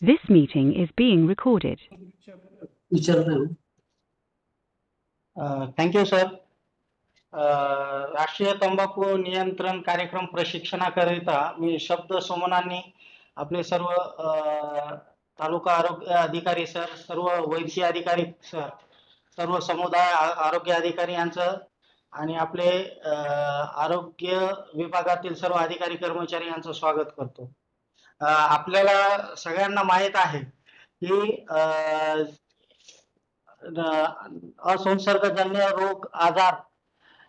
This meeting is being recorded. Thank you sir. राष्ट्रीय तंबाखू नियंत्रण कार्यक्रम प्रशिक्षणाकरिता मी शब्द सुमनांनी आपले सर्व तालुका आरोग्य अधिकारी सर, सर्व वैद्यकीय अधिकारी सर, सर्व समुदाय आरोग्य अधिकारी यांचं आणि आपले आरोग्य विभागातील सर्व अधिकारी कर्मचारी यांचं स्वागत करतो. आपल्याला सगळ्यांना माहीत आहे की असंसर्गजन्य रोग आजार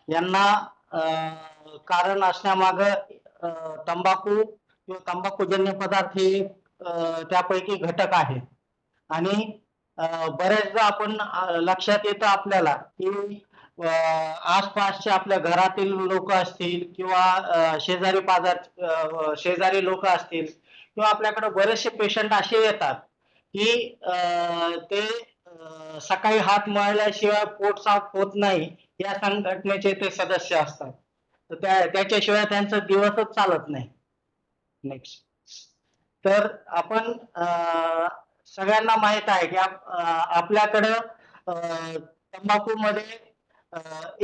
यांना कारण असण्यामागे तंबाखू किंवा तंबाखूजन्य पदार्थ हे त्यापैकी घटक आहे. आणि बऱ्याचदा आपण लक्षात येतं आपल्याला की आसपासच्या आपल्या घरातील लोक असतील किंवा शेजारी लोक असतील किंवा आपल्याकडे बरेचसे पेशंट असे येतात की ते सकाळी हात मळल्याशिवाय पोट साफ होत नाही या संघटनेचे ते सदस्य असतात. तर त्याच्याशिवाय त्यांचा दिवसच चालत नाही. नेक्स्ट. तर आपण सगळ्यांना माहित आहे की आपल्याकडं तंबाखूमध्ये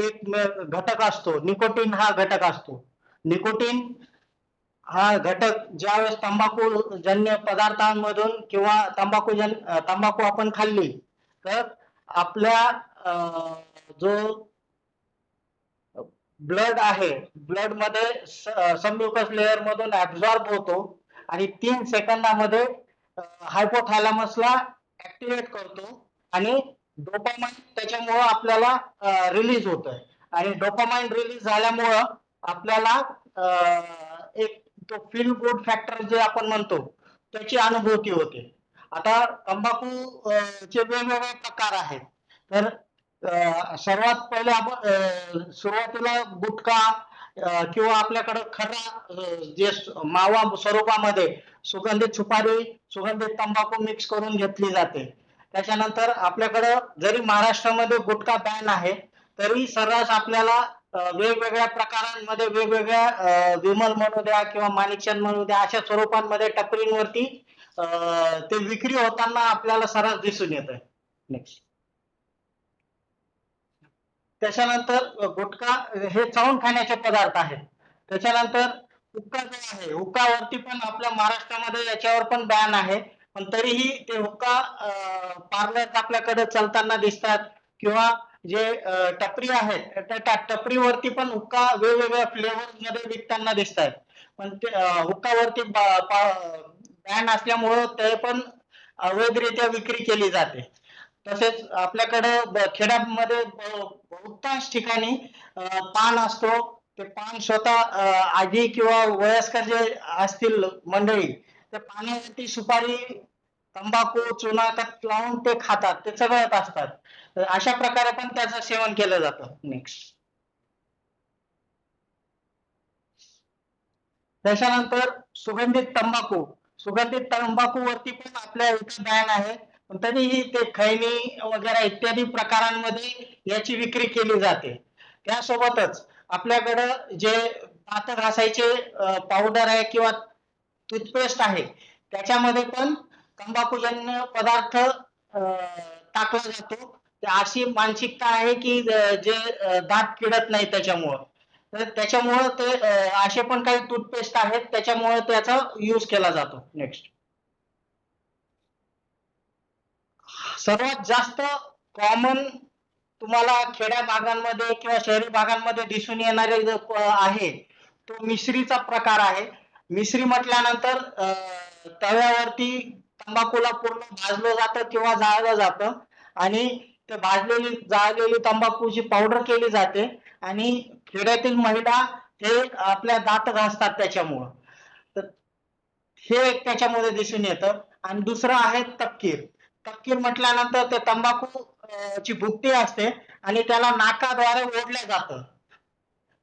एक घटक असतो, निकोटीन हा घटक असतो. निकोटीन हा घटक ज्यावेळेस तंबाखूजन्य पदार्थांमधून किंवा तंबाखू आपण खाल्ली तर आपल्या जो ब्लड आहे, ब्लड मध्ये सबम्युकस लेअर मधून ऍब्झॉर्ब होतो आणि 3 सेकंदामध्ये हायपोथॅलॅमसला ऍक्टिव्हेट करतो आणि डोपामाइन त्याच्यामुळं आपल्याला रिलीज होतं आणि डोपामाइन रिलीज झाल्यामुळं आपल्याला एक तो फील गुड फॅक्टर जे आपण म्हणतो त्याची अनुभूती होते. आता तंबाखू चे वेगवेगळे प्रकार आहेत. तर सर्वात पहिले आपण सुरुवातीला गुटखा किंवा आपल्याकडे खरा जे मावा स्वरूपामध्ये सुगंधित सुपारी, सुगंधित तंबाखू मिक्स करून घेतली जाते. त्याच्यानंतर आपल्याकडे जरी महाराष्ट्रामध्ये गुटखा बॅन आहे तरी सर्रास आपल्याला वेगवेगळ्या प्रकारांमध्ये वेगवेगळ्या विमल म्हणू द्या किंवा माणिकचंद म्हणू द्या अशा स्वरूपांमध्ये टपरींवरती ते विक्री होताना आपल्याला सर्रास दिसून येतं. नेक्स्ट. त्याच्यानंतर गुटखा हे चावून खाण्याचे पदार्थ आहेत. त्याच्यानंतर हुक्का जो आहे, हुक्कावरती पण आपल्या महाराष्ट्रामध्ये याच्यावर पण बॅन आहे, पण तरीही ते हुक्का पार्लर आपल्याकडे चालताना दिसतात किंवा जे टपरी आहेत त्या टपरीवरती पण हुक्का वेगवेगळ्या फ्लेवर मध्ये विकताना दिसतात. पण ते हुक्कावरती बॅन असल्यामुळं ते पण अवैधरित्या विक्री केली जाते. तसेच आपल्याकडे खेड्यामध्ये बहुतांश ठिकाणी पान असतो. ते पान स्वतः आजी किंवा वयस्कर जे असतील मंडळी ते पानावरती सुपारी, तंबाखू, चुना लावून ते खातात, ते चघळत असतात. अशा प्रकारे पण त्याचं सेवन केलं जातं. नेक्स्ट. त्याच्यानंतर सुगंधित तंबाखूवरती पण आपल्या इथे बॅन आहे, पण तरीही ते खैनी वगैरे इत्यादी प्रकारांमध्ये याची विक्री केली जाते. त्यासोबतच आपल्याकडं जे दात घासायचे पावडर आहे किंवा टूथपेस्ट आहे त्याच्यामध्ये पण तंबाखूजन्य पदार्थ टाकला जातो. अशी मानसिकता आहे की जे दात किडत नाही त्याच्यामुळं. तर त्याच्यामुळं ते असे पण काही टूथपेस्ट आहेत त्याच्यामुळे त्याचा यूज केला जातो. नेक्स्ट. सर्वात जास्त कॉमन तुम्हाला खेड्या भागांमध्ये किंवा शहरी भागांमध्ये दिसून येणारे जो आहे तो मिश्रीचा प्रकार आहे. मिश्री म्हटल्यानंतर तव्यावरती तंबाखूला पूर्ण भाजलं जातं किंवा जाळलं जातं आणि ते जाळलेली तंबाखूची पावडर केली जाते आणि खेड्यातील महिला हे आपल्या दात घासतात त्याच्यामुळं. तर हे एक त्याच्यामध्ये दिसून येतं. आणि दुसरं आहे तपकीर. तपकीर म्हटल्यानंतर ते तंबाखू ची भुकटी असते आणि त्याला नाकाद्वारे ओढलं जातं,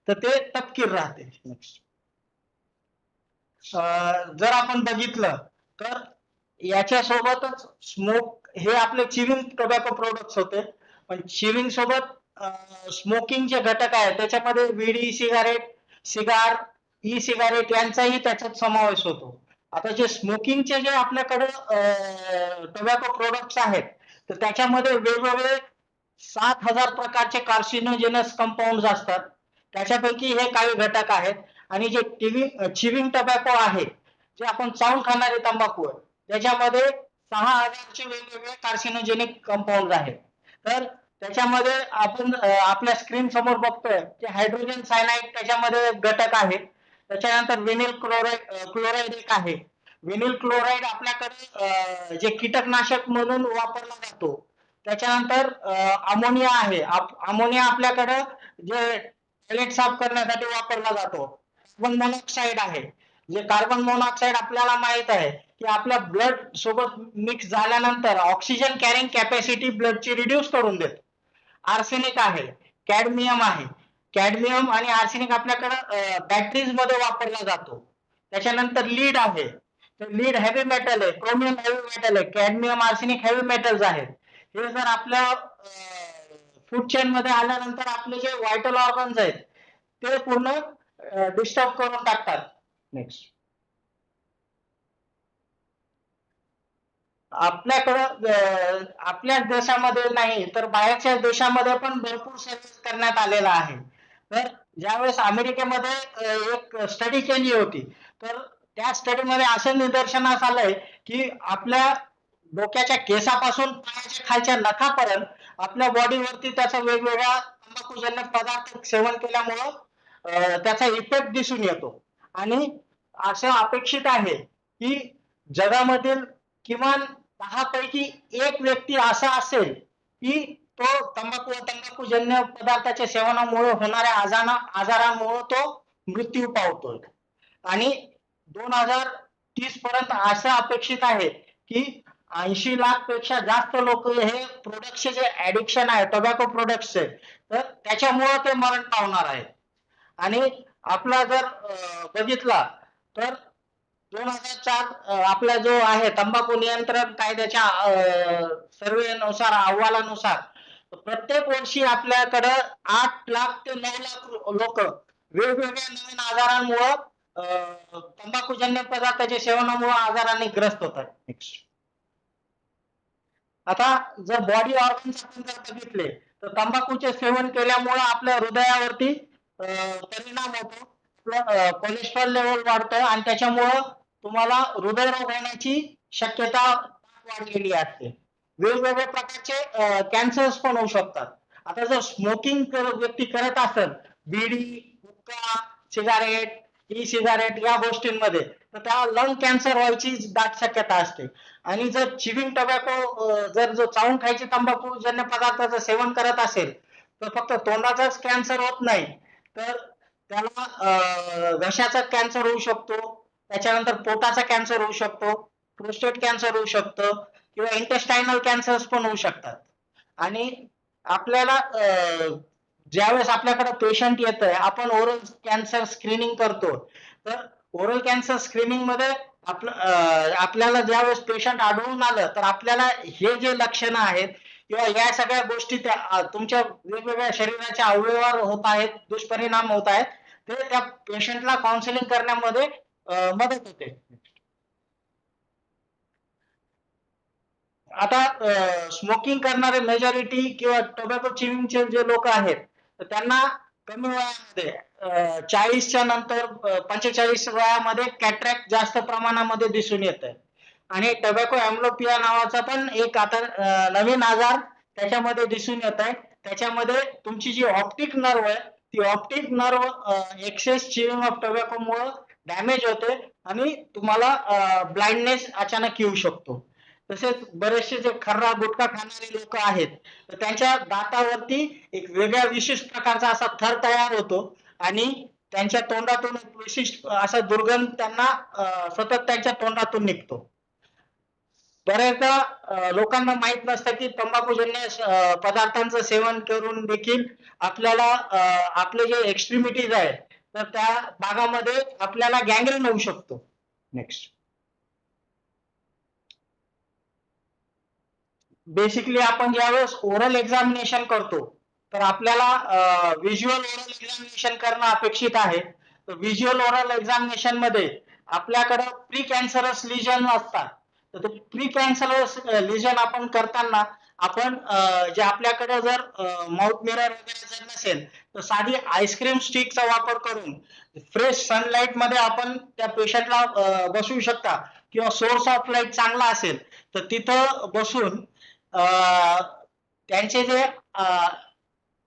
तर ते तपकीर राहते. जर आपण बघितलं तर याच्यासोबतच स्मोक हे आपले चिविंग टोबॅको प्रोडक्ट्स होते, पण चिविंग सोबत स्मोकिंग जे घटक आहे त्याच्यामध्ये विडी, सिगारेट, सिगार, ई सिगारेट यांचाही त्याच्यात समावेश होतो. आता जे स्मोकिंगचे जे आपल्याकडे टोबॅको प्रोडक्ट्स आहेत, तर त्याच्यामध्ये वेगवेगळे 7,000 प्रकारचे कार्सिनोजेनस कंपाऊंड असतात. त्याच्यापैकी हे काही घटक आहेत. आणि जे चिविंग टोबॅको आहे, जे आपण चावून खाणारे तंबाखू आहे, त्याच्यामध्ये 6,000चे वेगवेगळे कार्सिनोजेनिक कंपाऊंड आहेत. तर त्याच्यामध्ये आपण आपल्या स्क्रीन समोर बघतोय की हायड्रोजन सायनाइड त्याच्यामध्ये घटक आहे. त्याच्यानंतर विनिल क्लोराईड एक आहे. विनिल क्लोराईड आपल्याकडे जे कीटकनाशक म्हणून वापरला जातो. त्याच्यानंतर अमोनिया आहे. अमोनिया आपल्याकडे जे टॉयलेट साफ करण्यासाठी वापरला जातो. कार्बन मोनॉक्साईड आहे. जे कार्बन मोनॉक्साईड आपल्याला माहित आहे की आपल्या ब्लड सोबत मिक्स झाल्यानंतर ऑक्सिजन कॅरिंग कॅपॅसिटी ब्लडची रिड्यूस करून देतो. आर्सेनिक आहे. कॅडमियम आहे. कॅडमियम आणि आर्सेनिक आपल्याकडे बॅटरीज मध्ये वापरला जातो. त्याच्यानंतर लीड आहे. तर लीड हेवी मेटल आहे. क्रोमियम हेवी मेटल आहे. कॅडमियम आर्सेनिक हेवी मेटल्स आहेत. हे जर आपल्या फूड चेन मध्ये आल्यानंतर आपले जे व्हायटल ऑर्गन्स आहेत ते पूर्ण डिस्टर्ब करून टाकतात. नेक्स्ट. आपल्याकडं आपल्या देशामध्ये नाही तर बाहेरच्या देशामध्ये पण भरपूर सर्व्हिस करण्यात आलेला आहे. तर ज्यावेळेस अमेरिकेमध्ये एक स्टडी केली होती, तर त्या स्टडीमध्ये असं निदर्शनास आलंय की आपल्या डोक्याच्या केसापासून पायाच्या खालच्या नखापर्यंत आपल्या बॉडीवरती त्याचा वेगवेगळ्या तंबाखूजन्य पदार्थ सेवन केल्यामुळं त्याचा इफेक्ट दिसून येतो. आणि असं अपेक्षित आहे की जगामधील किमान 10 पैकी एक व्यक्ती असा असेल की तो तंबाखूजन्य पदार्थाच्या सेवनामुळे होणाऱ्या आजारांमुळे तो मृत्यू पावतोय. आणि 2030 पर्यंत असं अपेक्षित आहे की 80 लाख पेक्षा जास्त लोक हे प्रोडक्टचे जे ऍडिक्शन आहे टोबॅको प्रोडक्टचे, तर त्याच्यामुळे ते मरण पावणार आहे. आणि आपला जर बघितला तर 2004 आपला जो आहे तंबाखू नियंत्रण कायद्याच्या सर्वेनुसार अहवालानुसार प्रत्येक वर्षी आपल्याकडं 8 लाख ते 9 लाख लोक वेगवेगळ्या नवीन आजारांमुळं तंबाखूजन्य पदार्थाच्या सेवनामुळे आजारांनी ग्रस्त होतात. आता जर बॉडी ऑर्गन्स आपण जर बघितले तर तंबाखूचे सेवन केल्यामुळे आपल्या हृदयावरती परिणाम होतो. कोलेस्ट्रॉल लेवल वाढतं आणि त्याच्यामुळं तुम्हाला हृदयरोग होण्याची शक्यता वाढलेली असते. वेगवेगळ्या प्रकारचे कॅन्सर्स पण होऊ शकतात. आता जर स्मोकिंग व्यक्ती करत असेल, बिडी, हुक्का, सिगारेट, ई सिगारेट या गोष्टींमध्ये, तर त्याला लंग कॅन्सर व्हायची दाट शक्यता असते. आणि जर चिविंग टोबॅको जर जो चावून खायचे तंबाखूजन्य पदार्थाचं सेवन करत असेल तर फक्त तोंडाचाच कॅन्सर होत नाही, तर त्याला घशाचा कॅन्सर होऊ शकतो. त्याच्यानंतर पोटाचा कॅन्सर होऊ शकतो. प्रोस्टेट कॅन्सर होऊ शकतं किंवा इंटेस्टायनल कॅन्सर्स पण होऊ शकतात. आणि आपल्याला ज्यावेळेस आपल्याकडे पेशंट येतोय, आपण ओरल कॅन्सर स्क्रीनिंग करतो. तर ओरल कॅन्सर स्क्रीनिंग मध्ये आपल्याला ज्यावेळेस पेशंट आढळून आलं तर आपल्याला हे जे लक्षणं आहेत किंवा या सगळ्या गोष्टी तुमच्या वेगवेगळ्या शरीराच्या अवयवावर होत आहेत, दुष्परिणाम होत आहेत, ते त्या पेशंटला काउन्सिलिंग करण्यामध्ये मदत होते. आता स्मोकिंग करणारे मेजॉरिटी किंवा टोबॅको चिविंगचे जे लोक आहेत तर त्यांना कमी वयामध्ये 40च्या नंतर 45 वयामध्ये कॅट्रॅक्ट जास्त प्रमाणामध्ये दिसून येत आहे. आणि टोबॅको अँब्लोपिया नावाचा पण एक आता नवीन आजार त्याच्यामध्ये दिसून येत आहे. त्याच्यामध्ये तुमची जी ऑप्टिक नर्व आहे ती optic nerve excess chewing of tobacco मुळे डॅमेज होते आणि तुम्हाला ब्लाइंडनेस अचानक येऊ शकतो. तसेच बरेचसे जे खर्रा गुटखा खाणारे लोक आहेत तर त्यांच्या दातावरती एक वेगळ्या विशिष्ट प्रकारचा असा थर तयार होतो आणि त्यांच्या तोंडातून एक विशिष्ट असा दुर्गंध त्यांना सतत त्यांच्या तोंडातून निघतो. बऱ्याचदा लोकांना माहित नसतं की तंबाखूजन्य पदार्थांचं सेवन करून देखील आपल्याला आपले जे एक्स्ट्रीमिटीज आहेत तर त्या भागामध्ये आपल्याला गँग्रीन होऊ शकतो. नेक्स्ट. बेसिकली आपण ज्यावेळेस ओरल एक्झामिनेशन करतो तर आपल्याला व्हिज्युअल ओरल एक्झामिनेशन करणं अपेक्षित आहे. तर व्हिज्युअल ओरल एक्झामिनेशन मध्ये आपल्याकडे प्री कॅन्सरस लिजन असतात. तर ते प्री कॅन्सरस लिजन आपण करताना आपण जे आपल्याकडे जर माउथ मिरर वगैरे जर नसेल तर साधी आईस्क्रीम स्टिकचा वापर करून फ्रेश सनलाईट मध्ये आपण त्या पेशंटला बसवू शकता, किंवा सोर्स ऑफ लाईट चांगला असेल तर तिथं बसून त्यांचे जे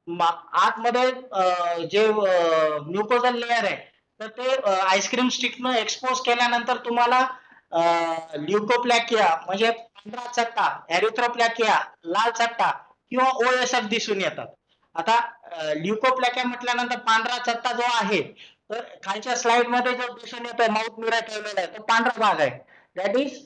आतमध्ये जे म्युकोजल लेअर आहे तर ते आईस्क्रीम स्टिकनं एक्सपोज केल्यानंतर तुम्हाला ल्युकोप्लॅकिया म्हणजे पांढरा चट्टा, एरिथ्रोप्लॅकिया लाल चट्टा किंवा OSF दिसून येतात. आता ल्युकोप्लॅकिया म्हटल्यानंतर पांढरा चट्टा जो आहे तर खालच्या स्लाइड मध्ये जो दिसून येतोय माउथ मिरर ठेवलेला आहे तो पांढरा भाग आहे, दॅट इज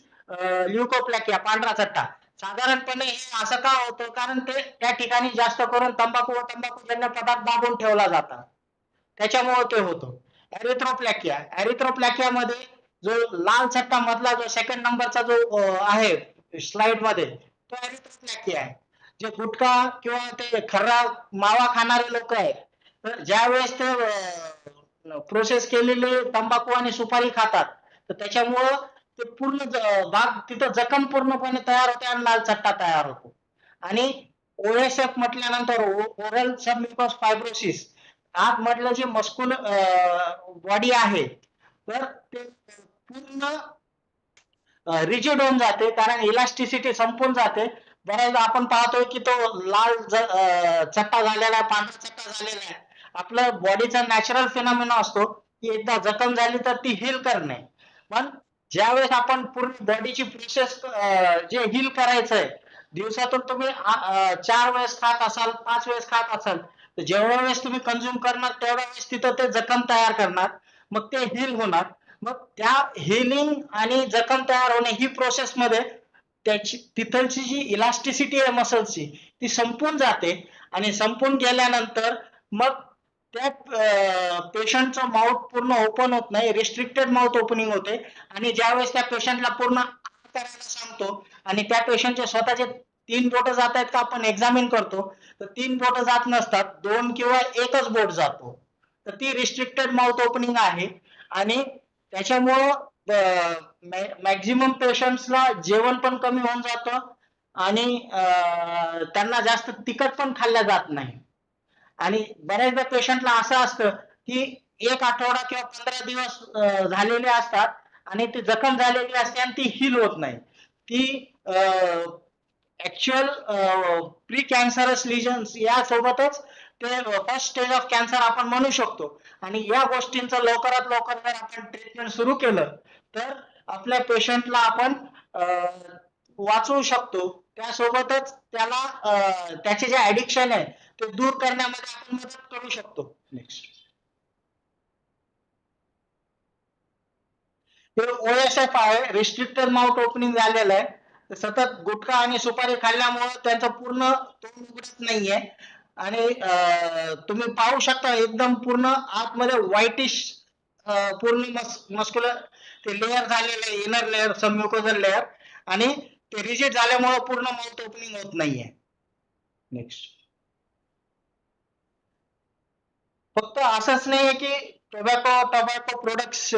ल्युकोप्लॅकिया, पांढरा चट्टा. साधारणपणे हे असं का होतं, कारण ते त्या ठिकाणी जास्त करून तंबाखू व तंबाखूजन्य पदार्थ दाबून ठेवला जातात, त्याच्यामुळे ते होतं. एरिथ्रोप्लॅकिया मध्ये जो लाल चट्टा मधला जो सेकंड नंबरचा जो आहे स्लाइड मध्ये तो एरिथ्रोप्लॅकिया आहे. जे गुटखा किंवा ते खर्रा मावा खाणारे लोक आहेत तर ज्या वेळेस ते प्रोसेस केलेले तंबाखू आणि सुपारी खातात तर त्याच्यामुळं ते पूर्ण भाग तिथं जखम पूर्णपणे तयार होते आणि लाल चट्टा तयार होतो. आणि OSF म्हटल्यानंतर ओरल सबम्युकस फायब्रोसिस, आत म्हटलं जे मस्क्युलर बॉडी आहे तर ते पूर्ण रिजिड होऊन जाते, कारण इलास्टिसिटी संपून जाते. बऱ्याचदा आपण पाहतोय की तो लाल चट्टा झालेला आहे, पांढरा चट्टा झालेला आहे. आपलं बॉडीचा नॅचरल फिनॉमिना असतो की एकदा जखम झाली तर ती हील करणे, पण ज्यावेळेस आपण पूर्ण बॉडीची प्रोसेस जे हील करायचंय, दिवसातून तुम्ही 4 वेळेस खात असाल, 5 वेळेस खात असाल तर जेवढ्या वेळेस तुम्ही कंझ्युम करणार तेवढ्या वेळेस तिथं ते जखम तयार करणार, मग ते हील होणार. मग त्या हिलिंग आणि जखम तयार होणे ही प्रोसेस मध्ये त्याची तिथलची जी इलास्टिसिटी आहे मसल्सची ती संपून जाते, आणि संपून गेल्यानंतर मग त्या पेशंटचं माउथ पूर्ण ओपन होत नाही, रिस्ट्रिक्टेड माउथ ओपनिंग होते. आणि ज्यावेळेस त्या पेशंटला पूर्ण करायला सांगतो आणि त्या पेशंटचे स्वतःचे 3 बोटं जात आहेत का आपण एक्झामिन करतो तर 3 बोटं जात नसतात, 2 किंवा एकच बोट जातो. तर ती रिस्ट्रिक्टेड माउथ ओपनिंग आहे. आणि त्याच्यामुळं मॅक्झिमम पेशंट्सला जेवण पण कमी होऊन जातं आणि त्यांना जास्त तिखट पण खाल्लं जात नाही. आणि बऱ्याचदा पेशंटला असं असतं की 1 आठवडा किंवा 15 दिवस झालेले असतात आणि ती जखम झालेली असते आणि ती हील होत नाही. ती ऍक्च्युअल प्री कॅन्सरस लिजन्स या सोबतच ते फर्स्ट स्टेज ऑफ कॅन्सर आपण म्हणू शकतो. आणि या गोष्टींचं लवकरात लवकर जर आपण ट्रीटमेंट सुरू केलं तर आपल्या पेशंटला आपण वाचवू शकतो. त्यासोबतच त्याला त्याचे जे ऍडिक्शन आहे ते दूर करण्यामध्ये आपण मदत करू शकतो. नेक्स्ट, हे OSF आहे, रिस्ट्रिक्टेड माउथ ओपनिंग झालेलं आहे. सतत गुटखा आणि सुपारी खाल्ल्यामुळे त्यांचं पूर्ण तोंड उघडत नाहीये आणि तुम्ही पाहू शकता एकदम पूर्ण आतमध्ये व्हाईटिश पूर्ण मस्क्युलर ते लेअर झालेलं आहे, इनर लेअर सबम्युकोजल लेअर, आणि ते रिजिड झाल्यामुळे पूर्ण माउथ ओपनिंग होत नाहीये. नेक्स्ट, फक्त असंच नाहीये की टोबॅको प्रोडक्ट्स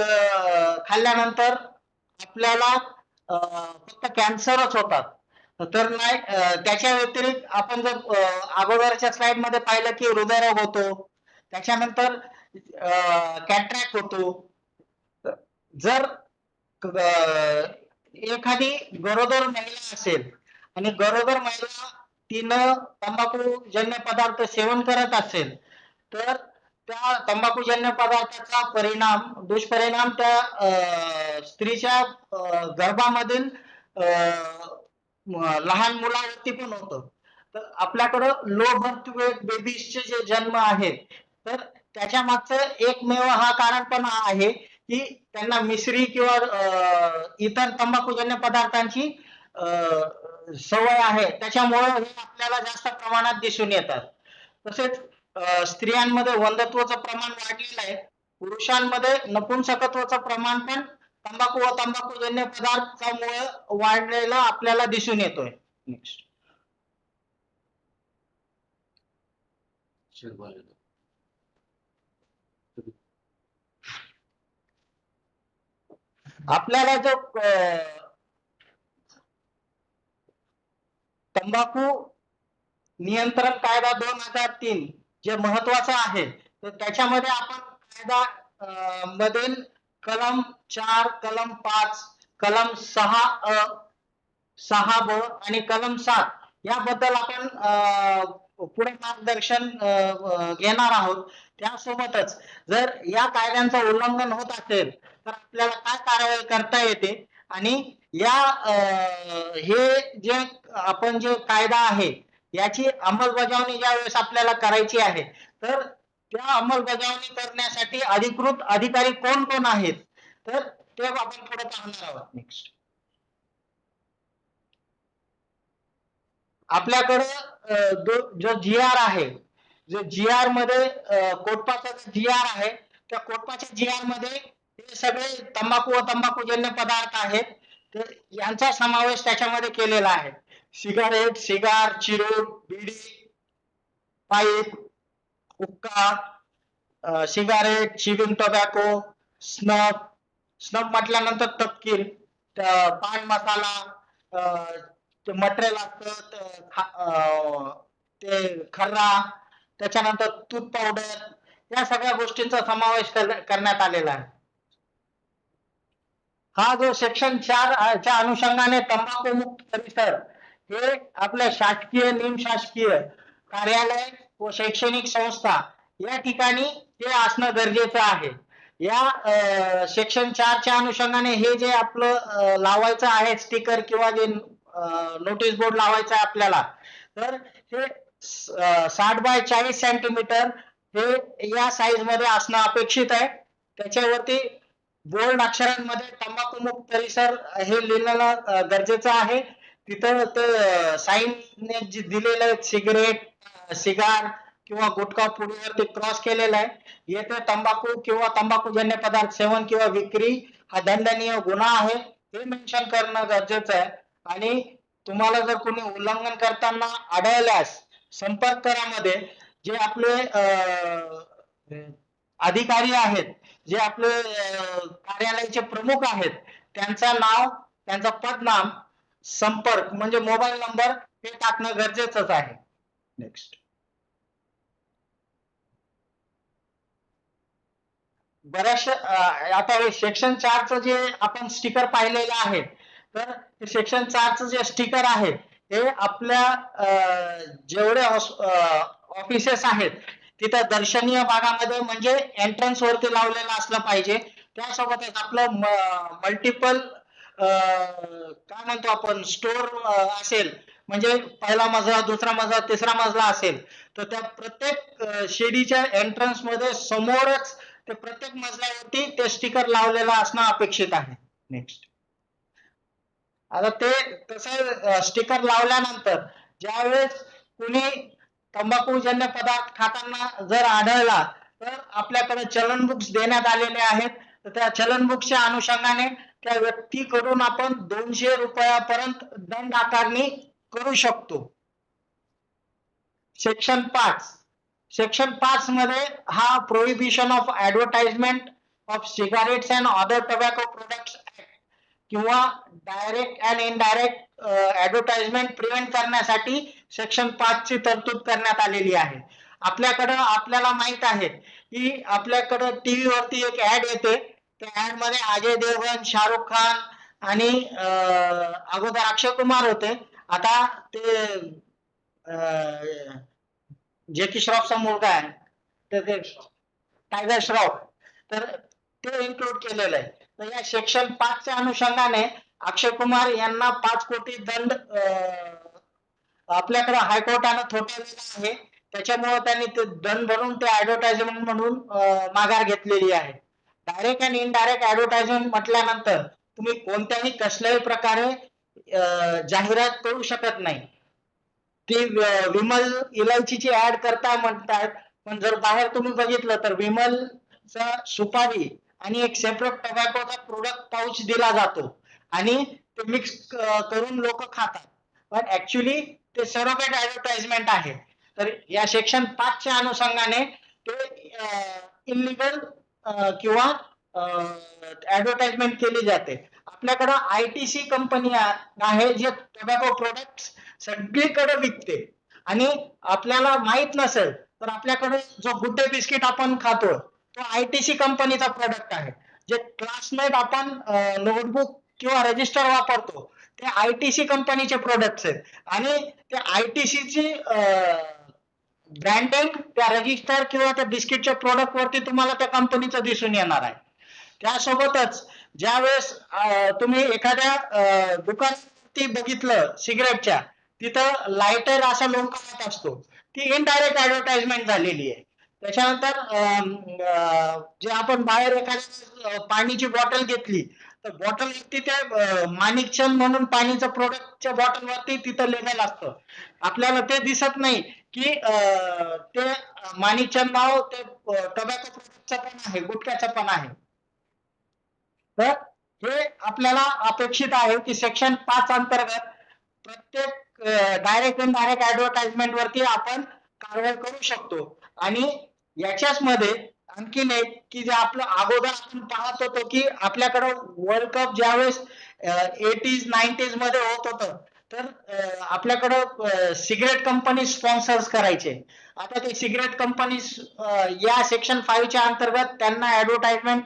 खाल्ल्यानंतर आपल्याला फक्त कॅन्सरच होतात तर नाही. त्याच्या व्यतिरिक्त आपण जर अगोदरच्या स्लाइड मध्ये पाहिलं की हृदयरोग होतो, त्याच्यानंतर कॅट्रॅक्ट होतो. जर एखादी गरोदर महिला असेल आणि गरोदर महिला तिनं तंबाखूजन्य पदार्थ सेवन करत असेल तर त्या तंबाखूजन्य पदार्थाचा परिणाम, दुष्परिणाम त्या स्त्रीच्या गर्भामधील लहान मुलावरती पण होतं. तर आपल्याकडं लो बर्थ वेट बेबीजचे जे जन्म आहेत तर त्याच्या मागचं एकमेव हा कारण पण आहे की त्यांना मिश्री किंवा इतर तंबाखूजन्य पदार्थांची सवय आहे, त्याच्यामुळे हे आपल्याला जास्त प्रमाणात दिसून येतात. तसेच स्त्रियांमध्ये वंध्यत्वाचं प्रमाण वाढलेलं आहे, पुरुषांमध्ये नपुंसकत्वाचं प्रमाण पण तंबाखू व तंबाखूजन्य पदार्थामुळे वाढलेलं आपल्याला दिसून येतोय. नेक्स्ट, आपल्याला जो तंबाखू नियंत्रण कायदा 2003 जे महत्वाचा आहे, तर त्याच्यामध्ये आपण कायदा मधील कलम 4, कलम 5, कलम 6 6 ब आणि कलम 7 याबद्दल आपण पुढे मार्गदर्शन घेणार आहोत. त्यासोबतच जर या कायद्यांचं उल्लंघन होत असेल तर आपल्याला काय कारवाई करता येते आणि या हे जे आपण जे कायदा आहे याची अंमलबजावणी ज्या वेळेस आपल्याला करायची आहे, तर त्या अंमलबजावणी करण्यासाठी अधिकृत अधिकारी कोण कोण आहेत, तर ते आपण पुढे पाहणार आहोत. नेक्स्ट आपल्याकडे जो जी आर आहे, जो जी आर मध्ये कोटपाचा जी आर आहे, त्या कोटपाच्या जी आर मध्ये हे सगळे तंबाखू व तंबाखूजन्य पदार्थ आहेत, तर यांचा समावेश त्याच्यामध्ये केलेला आहे. सिगारेट, सिगार, चिरूट, बिडी, पाईप, हुक्का, cigarette, chewing tobacco, snuff, snuff म्हटल्यानंतर तपकीर, पान मसाला, ते मटेरियल असतं ते खर्रा, त्याच्यानंतर तूप पावडर, या सगळ्या गोष्टींचा समावेश करण्यात आलेला आहे. हा जो सेक्शन 4 च्या अनुषंगाने तंबाखू मुक्त परिसर हे आपल्या शासकीय, निमशासकीय कार्यालय व शैक्षणिक संस्था या ठिकाणी ते असणं गरजेचं आहे. या सेक्शन 4 च्या अनुषंगाने हे जे आपलं लावायचं आहे स्टिकर किंवा जे नोटीस बोर्ड लावायचा आहे आपल्याला, तर हे 60 बाय 40 सेंटीमीटर हे या साईज मध्ये असणं अपेक्षित आहे. त्याच्यावरती बोल्ड अक्षरांमध्ये तंबाखू मुक्त परिसर हे लिहिणं गरजेचं आहे. तिथं ते साईन जे दिलेलं आहे, सिगरेट, सिगार किंवा गुटखा पुडीवरती क्रॉस केलेला आहे. येथे तंबाखू किंवा तंबाखूजन्य पदार्थ सेवन किंवा विक्री हा दंडनीय गुन्हा आहे हे मेन्शन करणं गरजेचं आहे. आणि तुम्हाला जर कोणी उल्लंघन करताना आढळल्यास संपर्क करामध्ये जे आपले अधिकारी आहेत, जे आपले कार्यालयाचे प्रमुख आहेत, त्यांचं नाव, त्यांचं पदनाम, संपर्क म्हणजे मोबाईल नंबर हे टाकणं गरजेचंच आहे. नेक्स्ट बऱ्याचशा आता हे सेक्शन 4चं जे आपण स्टिकर पाहिलेलं आहे, तर सेक्शन 4चं जे स्टिकर आहे हे आपल्या जेवढे ऑफिसेस आहेत तिथं दर्शनीय भागामध्ये म्हणजे एंट्रन्स वरती लावलेलं असलं पाहिजे. त्यासोबतच आपलं मल्टिपल काय म्हणतो आपण स्टोर असेल, म्हणजे पहिला मजला, दुसरा मजला, तिसरा मजला असेल, तर त्या प्रत्येक शेडीच्या एंट्रन्स मध्ये समोरच ते प्रत्येक मजल्यावरती ते स्टिकर लावलेलं असणं अपेक्षित आहे. नेक्स्ट आता ते तसं स्टिकर लावल्यानंतर ज्यावेळेस कुणी तंबाखूजन्य पदार्थ खाताना जर आढळला तर आपल्याकडे चलन बुक्स देण्यात आलेले आहेत. तर त्या चलन बुक्सच्या अनुषंगाने त्या व्यक्तीकडून आपण 200 रुपयापर्यंत दंड आकारणी करू शकतो. सेक्शन 5 मध्ये हा prohibition of advertisement of cigarettes and other tobacco products किंवा direct and indirect advertisement prevent करण्यासाठी सेक्शन 5 ची तरतूद करण्यात आलेली आहे. आपल्याला माहित आहे की आपल्याकडं टीव्ही वरती एक ऍड येते, त्या ऍड मध्ये अजय देवगण, शाहरुख खान आणि अगोदर अक्षय कुमार होते, आता ते जॅकी श्रॉफचा मुलगा आहे तर ते टायगर श्रॉफ, तर ते इन्क्लूड केलेलं आहे. तर या सेक्शन 5 च्या अनुषंगाने अक्षय कुमार यांना 5 कोटी दंड आपल्याकडे हायकोर्टानं ठोठावलेला आहे. त्याच्यामुळे त्यांनी ते दंड भरून ते ऍडव्हर्टाइजमेंट म्हणून माघार घेतलेली आहे. डायरेक्ट आणि इनडायरेक्ट ऍडव्हर्टाइजमेंट म्हटल्यानंतर तुम्ही कोणत्याही कसल्याही प्रकारे जाहिरात करू शकत नाही. ती विमल इलायचीची ऍड करताय म्हणतायत, पण जर बाहेर तुम्ही बघितलं तर विमलचा सुपारी आणि एक सेपरेट टोबॅकोचा प्रोडक्ट पाऊच दिला जातो आणि ते मिक्स करून लोक खातात, पण ऍक्च्युली ते सरोगेट ऍडव्हर्टाइजमेंट आहे. तर या सेक्शन 5 च्या अनुषंगाने ते इलिगल किंवा ऍडव्हर्टाइजमेंट केली जाते. आपल्याकडं ITC कंपनी आहे जे टोबॅको प्रोडक्ट सगळीकडे विकते आणि आपल्याला माहित नसेल तर आपल्याकडे जो गुड डे बिस्किट आपण खातो तो ITC कंपनीचा प्रोडक्ट आहे. जे क्लासमेट आपण नोटबुक किंवा रजिस्टर वापरतो ते ITC कंपनीचे प्रोडक्ट्स आहेत आणि ते ITC ची ब्रँडिंग त्या रजिस्टर किंवा त्या बिस्किटच्या प्रोडक्ट वरती तुम्हाला त्या कंपनीचं दिसून येणार आहे. त्यासोबतच ज्यावेळेस तुम्ही एखाद्या दुकानावरती बघितलं सिगरेटच्या तिथं लायटर असा लोगो येत असतो, ती इनडायरेक्ट ऍडव्हर्टाइजमेंट झालेली आहे. त्याच्यानंतर जे आपण बाहेर एखाद्या पाण्याची बॉटल घेतली तर बॉटल वरती त्या माणिकचंद म्हणून पाणीचं प्रोडक्टच्या बॉटल वरती तिथं लेबल असतं. आपल्याला ते दिसत नाही की ते माणिकचंद नाव ते टोबॅको प्रोडक्टचं पण आहे, गुटख्याचं पण आहे. तर हे आपल्याला अपेक्षित आहे की सेक्शन 5 अंतर्गत प्रत्येक डायरेक्ट आणि डायरेक्ट ऍडव्हर्टाइजमेंट वरती आपण कारवाई करू शकतो. आणि याच्याच मध्ये आणखीन एक की जे आपलं अगोदर आपण पाहत होतो की आपल्याकडं वर्ल्ड कप ज्यावेळेस 80s 90s मध्ये होत होतं तर आपल्याकडं सिगरेट कंपनी स्पॉन्सर्स करायचे. आता ते सिगरेट कंपनी या सेक्शन 5 च्या अंतर्गत त्यांना ऍडव्हर्टाइजमेंट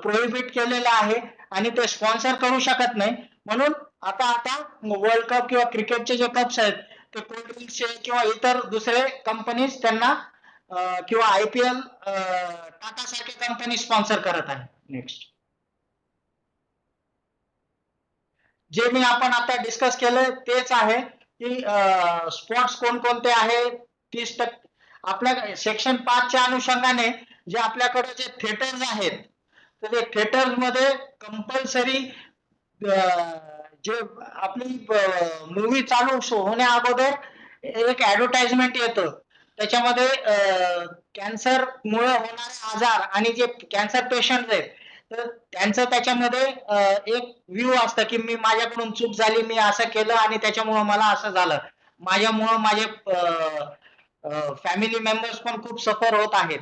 प्रोहिबिट केलेलं आहे आणि ते स्पॉन्सर करू शकत नाही. म्हणून आता वर्ल्ड कप किंवा क्रिकेटचे जे कप्स आहेत ते कोल्ड्रिंक्सचे किंवा इतर दुसरे कंपनीज त्यांना किंवा IPL टाटा सारखे कंपनी स्पॉन्सर करत आहे. नेक्स्ट जे मी आपण आता डिस्कस केलं तेच आहे की स्पोर्ट्स कोणकोणते आहे. 30% आपल्या सेक्शन 5 च्या अनुषंगाने जे आपल्याकडे जे थिएटर्स आहेत तर ते थिएटर्स मध्ये कंपल्सरी जे आपली मूवी चालू होण्या अगोदर एक ऍडव्हर्टाइजमेंट येतं. त्याच्यामध्ये कॅन्सर मुळे होणारे आजार आणि जे कॅन्सर पेशंट आहेत तर त्यांचं त्याच्यामध्ये एक व्ह्यू असतं की मी माझ्याकडून चूक झाली, मी असं केलं आणि त्याच्यामुळं मला असं झालं, माझ्यामुळं माझे फॅमिली मेंबर्स पण खूप सफर होत आहेत.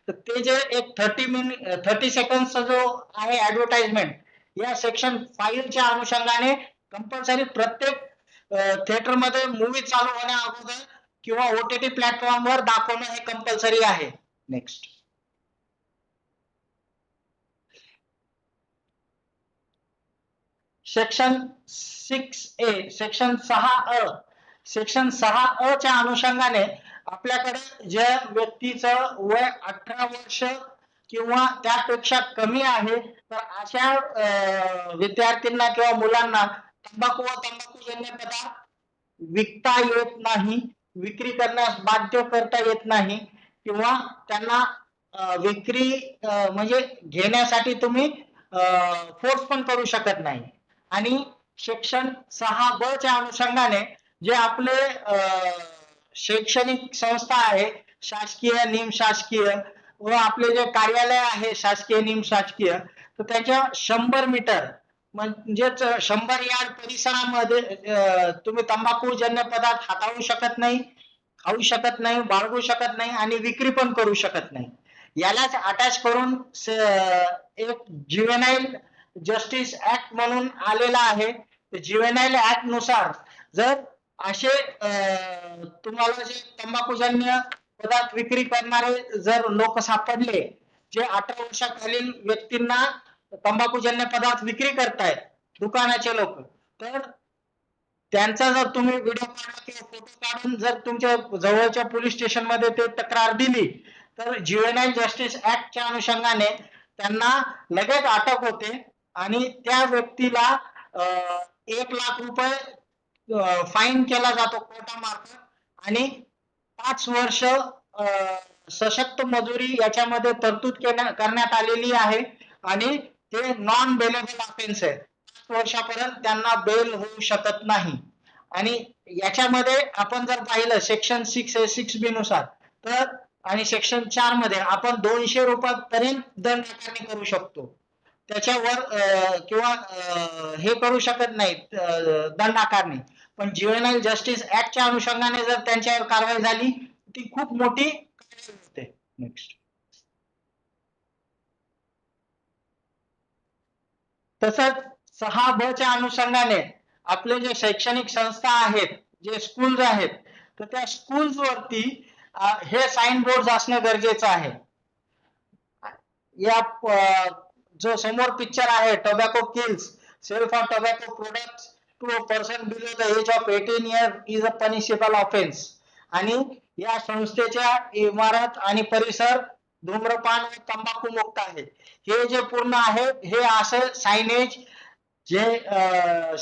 तर ते जे एक 30 सेकंडचा जो आहे ऍडव्हर्टाइजमेंट या सेक्शन 5 च्या अनुषंगाने कंपल्सरी प्रत्येक थिएटर मध्ये मूवी चालू होण्या अगोदर किंवा OTT प्लॅटफॉर्मवर दाखवणं हे कंपल्सरी आहे. Next section 6A section 6A section 6A च्या अनुषंगाने आपल्याकडे ज्या व्यक्तीचं वय 18 वर्ष किंवा त्यापेक्षा कमी आहे तर अशा विद्यार्थ्यांना किंवा मुलांना तंबाखू व तंबाखूजन्य पदार्थ विकता येत नाही, विक्री करण्यास बाध्य करता येत नाही किंवा त्यांना विक्री म्हणजे घेण्यासाठी तुम्ही फोर्स पण करू शकत नाही. आणि सेक्शन 6B च्या अनुषंगाने जे आपले शैक्षणिक संस्था आहे शासकीय निमशासकीय व आपले जे कार्यालय आहे शासकीय निमशासकीय तर त्याच्या 100 मीटर म्हणजेच 100 यार्ड परिसरामध्ये तुम्ही तंबाखूजन्य पदार्थ हाताळू शकत नाही, खाऊ शकत नाही, बाळगू शकत नाही आणि विक्री पण करू शकत नाही. यालाच अटॅच करून एक ज्युव्हेनाईल जस्टिस ऍक्ट म्हणून आलेला आहे. ज्युव्हेनाईल ऍक्ट नुसार जर असे तुम्हाला जे तंबाखूजन्य पदार्थ विक्री करणारे जर लोक सापडले जे 18 वर्षाखालील व्यक्तींना तंबाखूजन्य पदार्थ विक्री करतायत दुकानाचे लोक तर त्यांचा जर तुम्ही व्हिडिओ काढला किंवा फोटो काढून जर तुमच्या जवळच्या पोलीस स्टेशन मध्ये ते तक्रार दिली तर ज्युव्हेनाईल जस्टिस ऍक्टच्या अनुषंगाने त्यांना लगेच अटक होते आणि त्या व्यक्तीला 1,00,000 रुपये फाईन केला जातो कोर्टामार्फत आणि 5 वर्ष सशक्त मजुरी याच्यामध्ये तरतूद करण्यात आलेली आहे आणि ते नॉन बेलेबल ऑफेन्स आहे. 5 वर्षापर्यंत त्यांना बेल होऊ शकत नाही. आणि याच्यामध्ये आपण जर पाहिलं सेक्शन 6A 6B नुसार तर आणि सेक्शन 4 मध्ये आपण 200 रुपयापर्यंत दंड आकारणी करू शकतो. त्याच्यावर किंवा हे करू शकत नाही दंड आकारणी. पण ज्युव्हेनाईल जस्टिस ऍक्टच्या अनुषंगाने जर त्यांच्यावर कारवाई झाली ती खूप मोठी कारवाई होते. नेक्स्ट तसंच 6 ब च्या अनुषंगाने आपले जे शैक्षणिक संस्था आहेत, जे स्कूल्स आहेत, तर त्या स्कूल्स वरती हे साइन बोर्ड असणं गरजेचं आहे. या जो समोर पिक्चर आहे, tobacco kills, sale for tobacco products to a person below the age of 18 year is a punishable offence. आणि या संस्थेच्या इमारत आणि परिसर धूम्रपान व तंबाखू मुक्त आहे. हे जे पूर्ण आहे हे असं सायनेज जे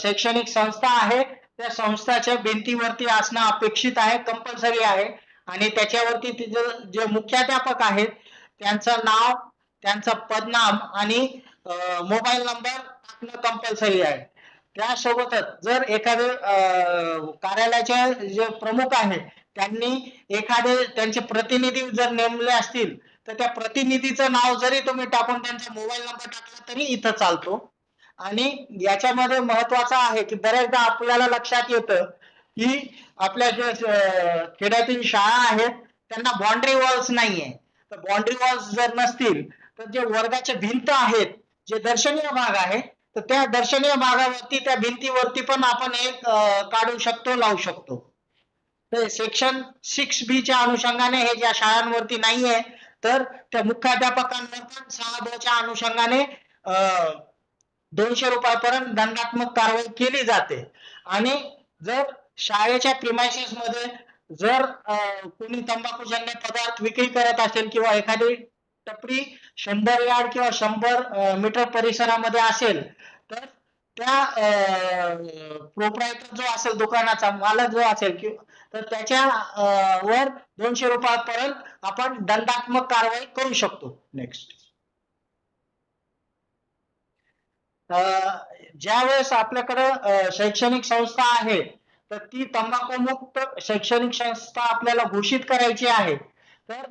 शैक्षणिक संस्था आहे त्या संस्थाच्या भिंतीवरती असणं अपेक्षित आहे, कंपल्सरी आहे. आणि त्याच्यावरती तिथं जे मुख्याध्यापक आहेत त्यांचं नाव, त्यांचं पदनाम आणि मोबाईल नंबर टाकणं कंपल्सरी आहे. त्यासोबतच जर एखादे कार्यालयाचे जे प्रमुख आहेत त्यांनी एखादे त्यांचे प्रतिनिधी जर नेमले असतील तर त्या प्रतिनिधीचं नाव जरी तुम्ही टाकून त्यांचा मोबाईल नंबर टाकला तरी इथं चालतो. आणि याच्यामध्ये महत्वाचं आहे की बऱ्याचदा आपल्याला लक्षात येतं की आपल्या जे खेड्यातील शाळा आहेत त्यांना बाउंड्री वॉल्स नाहीये. तर बाउंड्री वॉल्स जर नसतील तर जे वर्गाचे भिंत आहेत, जे दर्शनीय भाग आहे, तर त्या दर्शनीय भागावरती त्या भिंतीवरती पण आपण एक काढू शकतो, लावू शकतो. तर सेक्शन 6B च्या अनुषंगाने हे ज्या शाळांवरती नाहीये तर त्या मुख्याध्यापकांवर पण 6 ब च्या अनुषंगाने 200 रुपयापर्यंत दंडात्मक कारवाई केली जाते. आणि जर शाळेच्या प्रिमायसेस मध्ये जर कोणी तंबाखूजन्य पदार्थ विक्री करत असेल किंवा एखादी टपरी 100 यार्ड किंवा 100 मीटर परिसरामध्ये असेल तर त्या प्रोप्रायटर जो असेल, दुकानाचा मालक जो असेल तर त्याच्या वर 200 रुपयापर्यंत आपण दंडात्मक कारवाई करू शकतो. नेक्स्ट, ज्या वेळेस आपल्याकडे शैक्षणिक संस्था आहे तर ती तंबाखू मुक्त शैक्षणिक संस्था आपल्याला घोषित करायची आहे. तर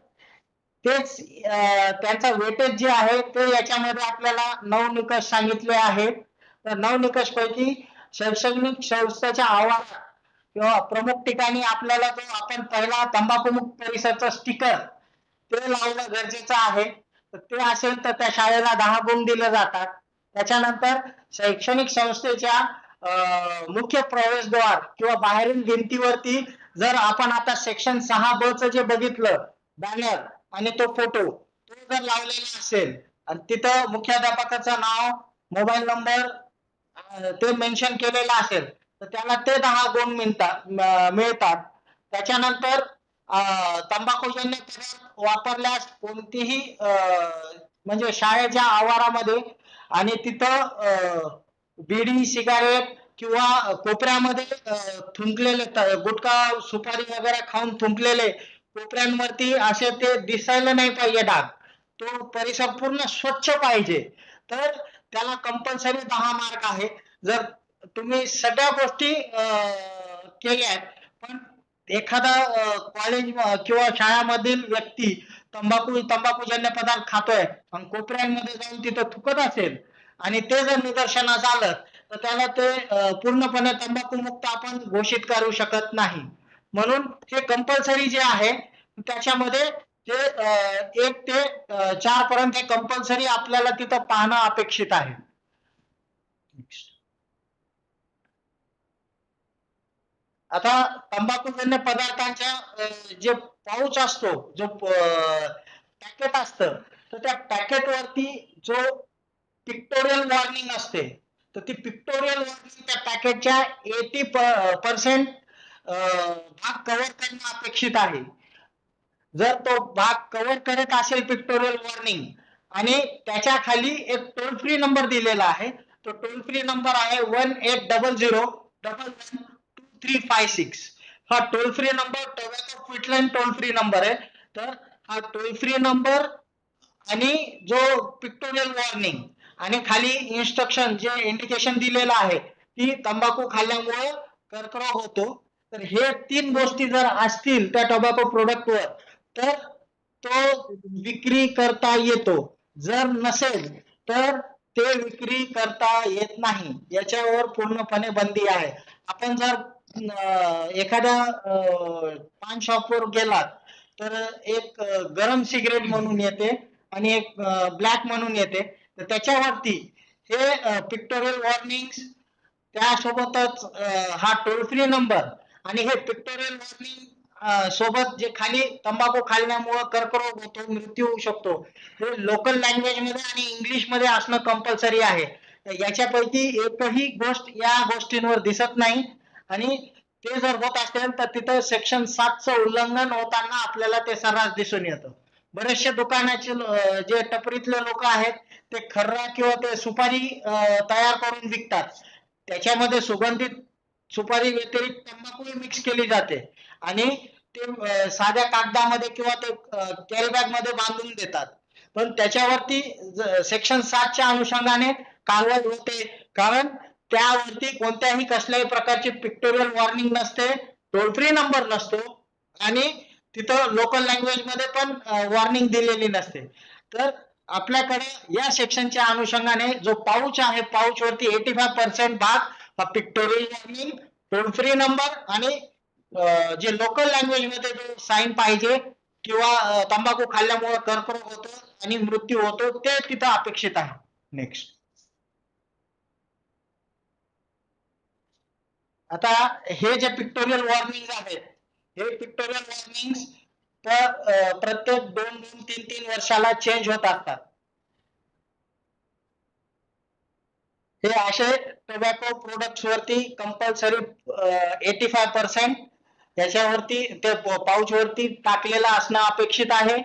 तेच त्यांचा वेटेज जे आहे ते याच्यामध्ये आपल्याला 9 निकष सांगितले आहेत. तर 9 निकष पैकी शैक्षणिक संस्थेच्या आवारात किंवा प्रमुख ठिकाणी आपल्याला जो आपण पहिला तंबाखू मुक्त परिसरचा स्टिकर ते लावणं गरजेचं आहे. तर ते असेल तर त्या शाळेला 10 गुण दिले जातात. त्याच्यानंतर शैक्षणिक संस्थेच्या मुख्य प्रवेशद्वार किंवा बाहेरील भिंतीवरती जर आपण आता सेक्शन 6 ब च जे बघितलं बॅनर आणि तो फोटो तो जर लावलेला असेल आणि तिथं मुख्याध्यापकाचं नाव, मोबाईल नंबर ते मेन्शन केलेलं असेल तर त्याला ते 10 गुण मिळतात. त्याच्यानंतर तंबाखूजन्य पदार्थ वापरल्यास कोणतीही म्हणजे शाळेच्या आवारामध्ये आणि तिथं बिडी, सिगारेट किंवा कोपऱ्यामध्ये थुंकलेले गुटखा, सुपारी वगैरे खाऊन थुंकलेले कोपऱ्यांवरती असे ते दिसायला नाही पाहिजे डाग. तो परिसर पूर्ण स्वच्छ पाहिजे. तर त्याला कंपल्सरी 10 मार्क आहे. जर तुम्ही सगळ्या गोष्टी केल्या पण एखादा कॉलेज किंवा शाळामधील व्यक्ती तंबाखूजन्य पदार्थ खातोय आणि कोपऱ्यांमध्ये जाऊन तिथं थुकत असेल आणि ते जर निदर्शनास आलं तर त्याला ते पूर्णपणे तंबाखू मुक्त आपण घोषित करू शकत नाही. म्हणून हे कंपल्सरी जे आहे त्याच्यामध्ये ते 1 ते 4 पर्यंत कंपल्सरी आपल्याला तिथं पाहणं अपेक्षित आहे. आता तंबाखूजन्य पदार्थांच्या जे पाऊच असतो, जो पॅकेट असतं, तर त्या पॅकेट वरती जो पिक्टोरियल वॉर्निंग असते तर ती पिक्टोरियल वॉर्निंग त्या पॅकेटच्या 80% भाग कव्हर करणं अपेक्षित आहे. जर तो भाग कव्हर करत असेल पिक्टोरियल वॉर्निंग आणि त्याच्या खाली एक टोल फ्री नंबर दिलेला आहे, तो टोल फ्री नंबर आहे 1800112356. हा toll free number tobacco quitline toll free number आहे. तर हा टोल फ्री नंबर आणि जो पिक्टोरियल वॉर्निंग आणि खाली इन्स्ट्रक्शन जे इंडिकेशन दिलेलं आहे की तंबाखू खाल्ल्यामुळे कर्करोग होतो, तर हे 3 गोष्टी जर असतील त्या टोबॅको प्रोडक्टवर तर तो विक्री करता येतो. जर नसेल तर ते विक्री करता येत नाही. याच्यावर पूर्णपणे बंदी आहे. आपण जर एखाद्या पान शॉपवर गेलात तर एक गरम सिगरेट म्हणून येते आणि एक ब्लॅक म्हणून येते. तर त्याच्यावरती हे पिक्टोरियल वॉर्निंग त्यासोबतच हा टोल फ्री नंबर आणि हे पिक्टोरियल वॉर्निंग सोबत जे खाली तंबाखू खाल्ल्यामुळे कर्करोग होतो, मृत्यू होऊ शकतो, हे लोकल लँग्वेज मध्ये आणि इंग्लिश मध्ये असणं कंपल्सरी आहे. याच्यापैकी एकही गोष्ट या गोष्टींवर दिसत नाही आणि ते जर होत असेल तर तिथं सेक्शन 7चं उल्लंघन होताना आपल्याला ते सर्रास दिसून येतं. बरेचसे दुकानाचे जे टपरीतले लोक आहेत ते खर्रा किंवा ते सुपारी तयार करून विकतात. त्याच्यामध्ये सुगंधित सुपारी व्यतिरिक्त तंबाखू मिक्स केली जाते आणि ते साध्या कागदामध्ये किंवा ते कॅरी बॅग मध्ये बांधून देतात. पण त्याच्यावरती सेक्शन 7च्या अनुषंगाने कारवाई होते, कारण त्यावरती कोणत्याही कसल्याही प्रकारची पिक्टोरियल वॉर्निंग नसते, टोल फ्री नंबर नसतो आणि तिथं लोकल लँग्वेज मध्ये पण वॉर्निंग दिलेली नसते. तर आपल्याकडे या सेक्शनच्या अनुषंगाने जो पाऊच आहे, पाऊच वरती 85% भाग हा pictorial warning, toll free number आणि जे लोकल लँग्वेज मध्ये जो साईन पाहिजे किंवा तंबाखू खाल्ल्यामुळे कर्करोग होतो आणि मृत्यू होतो ते तिथं अपेक्षित आहे. नेक्स्ट. आता हे जे पिक्टोरियल वॉर्निंग आहेत, हे पिक्टोरियल वॉर्निंग तर प्रत्येक 2-2, 3-3 वर्षाला चेंज होत असतात. हे असे टोबॅको प्रोडक्ट्स वरती कंपल्सरी 85% त्याच्यावरती ते पाऊच वरती टाकलेलं असणं अपेक्षित आहे.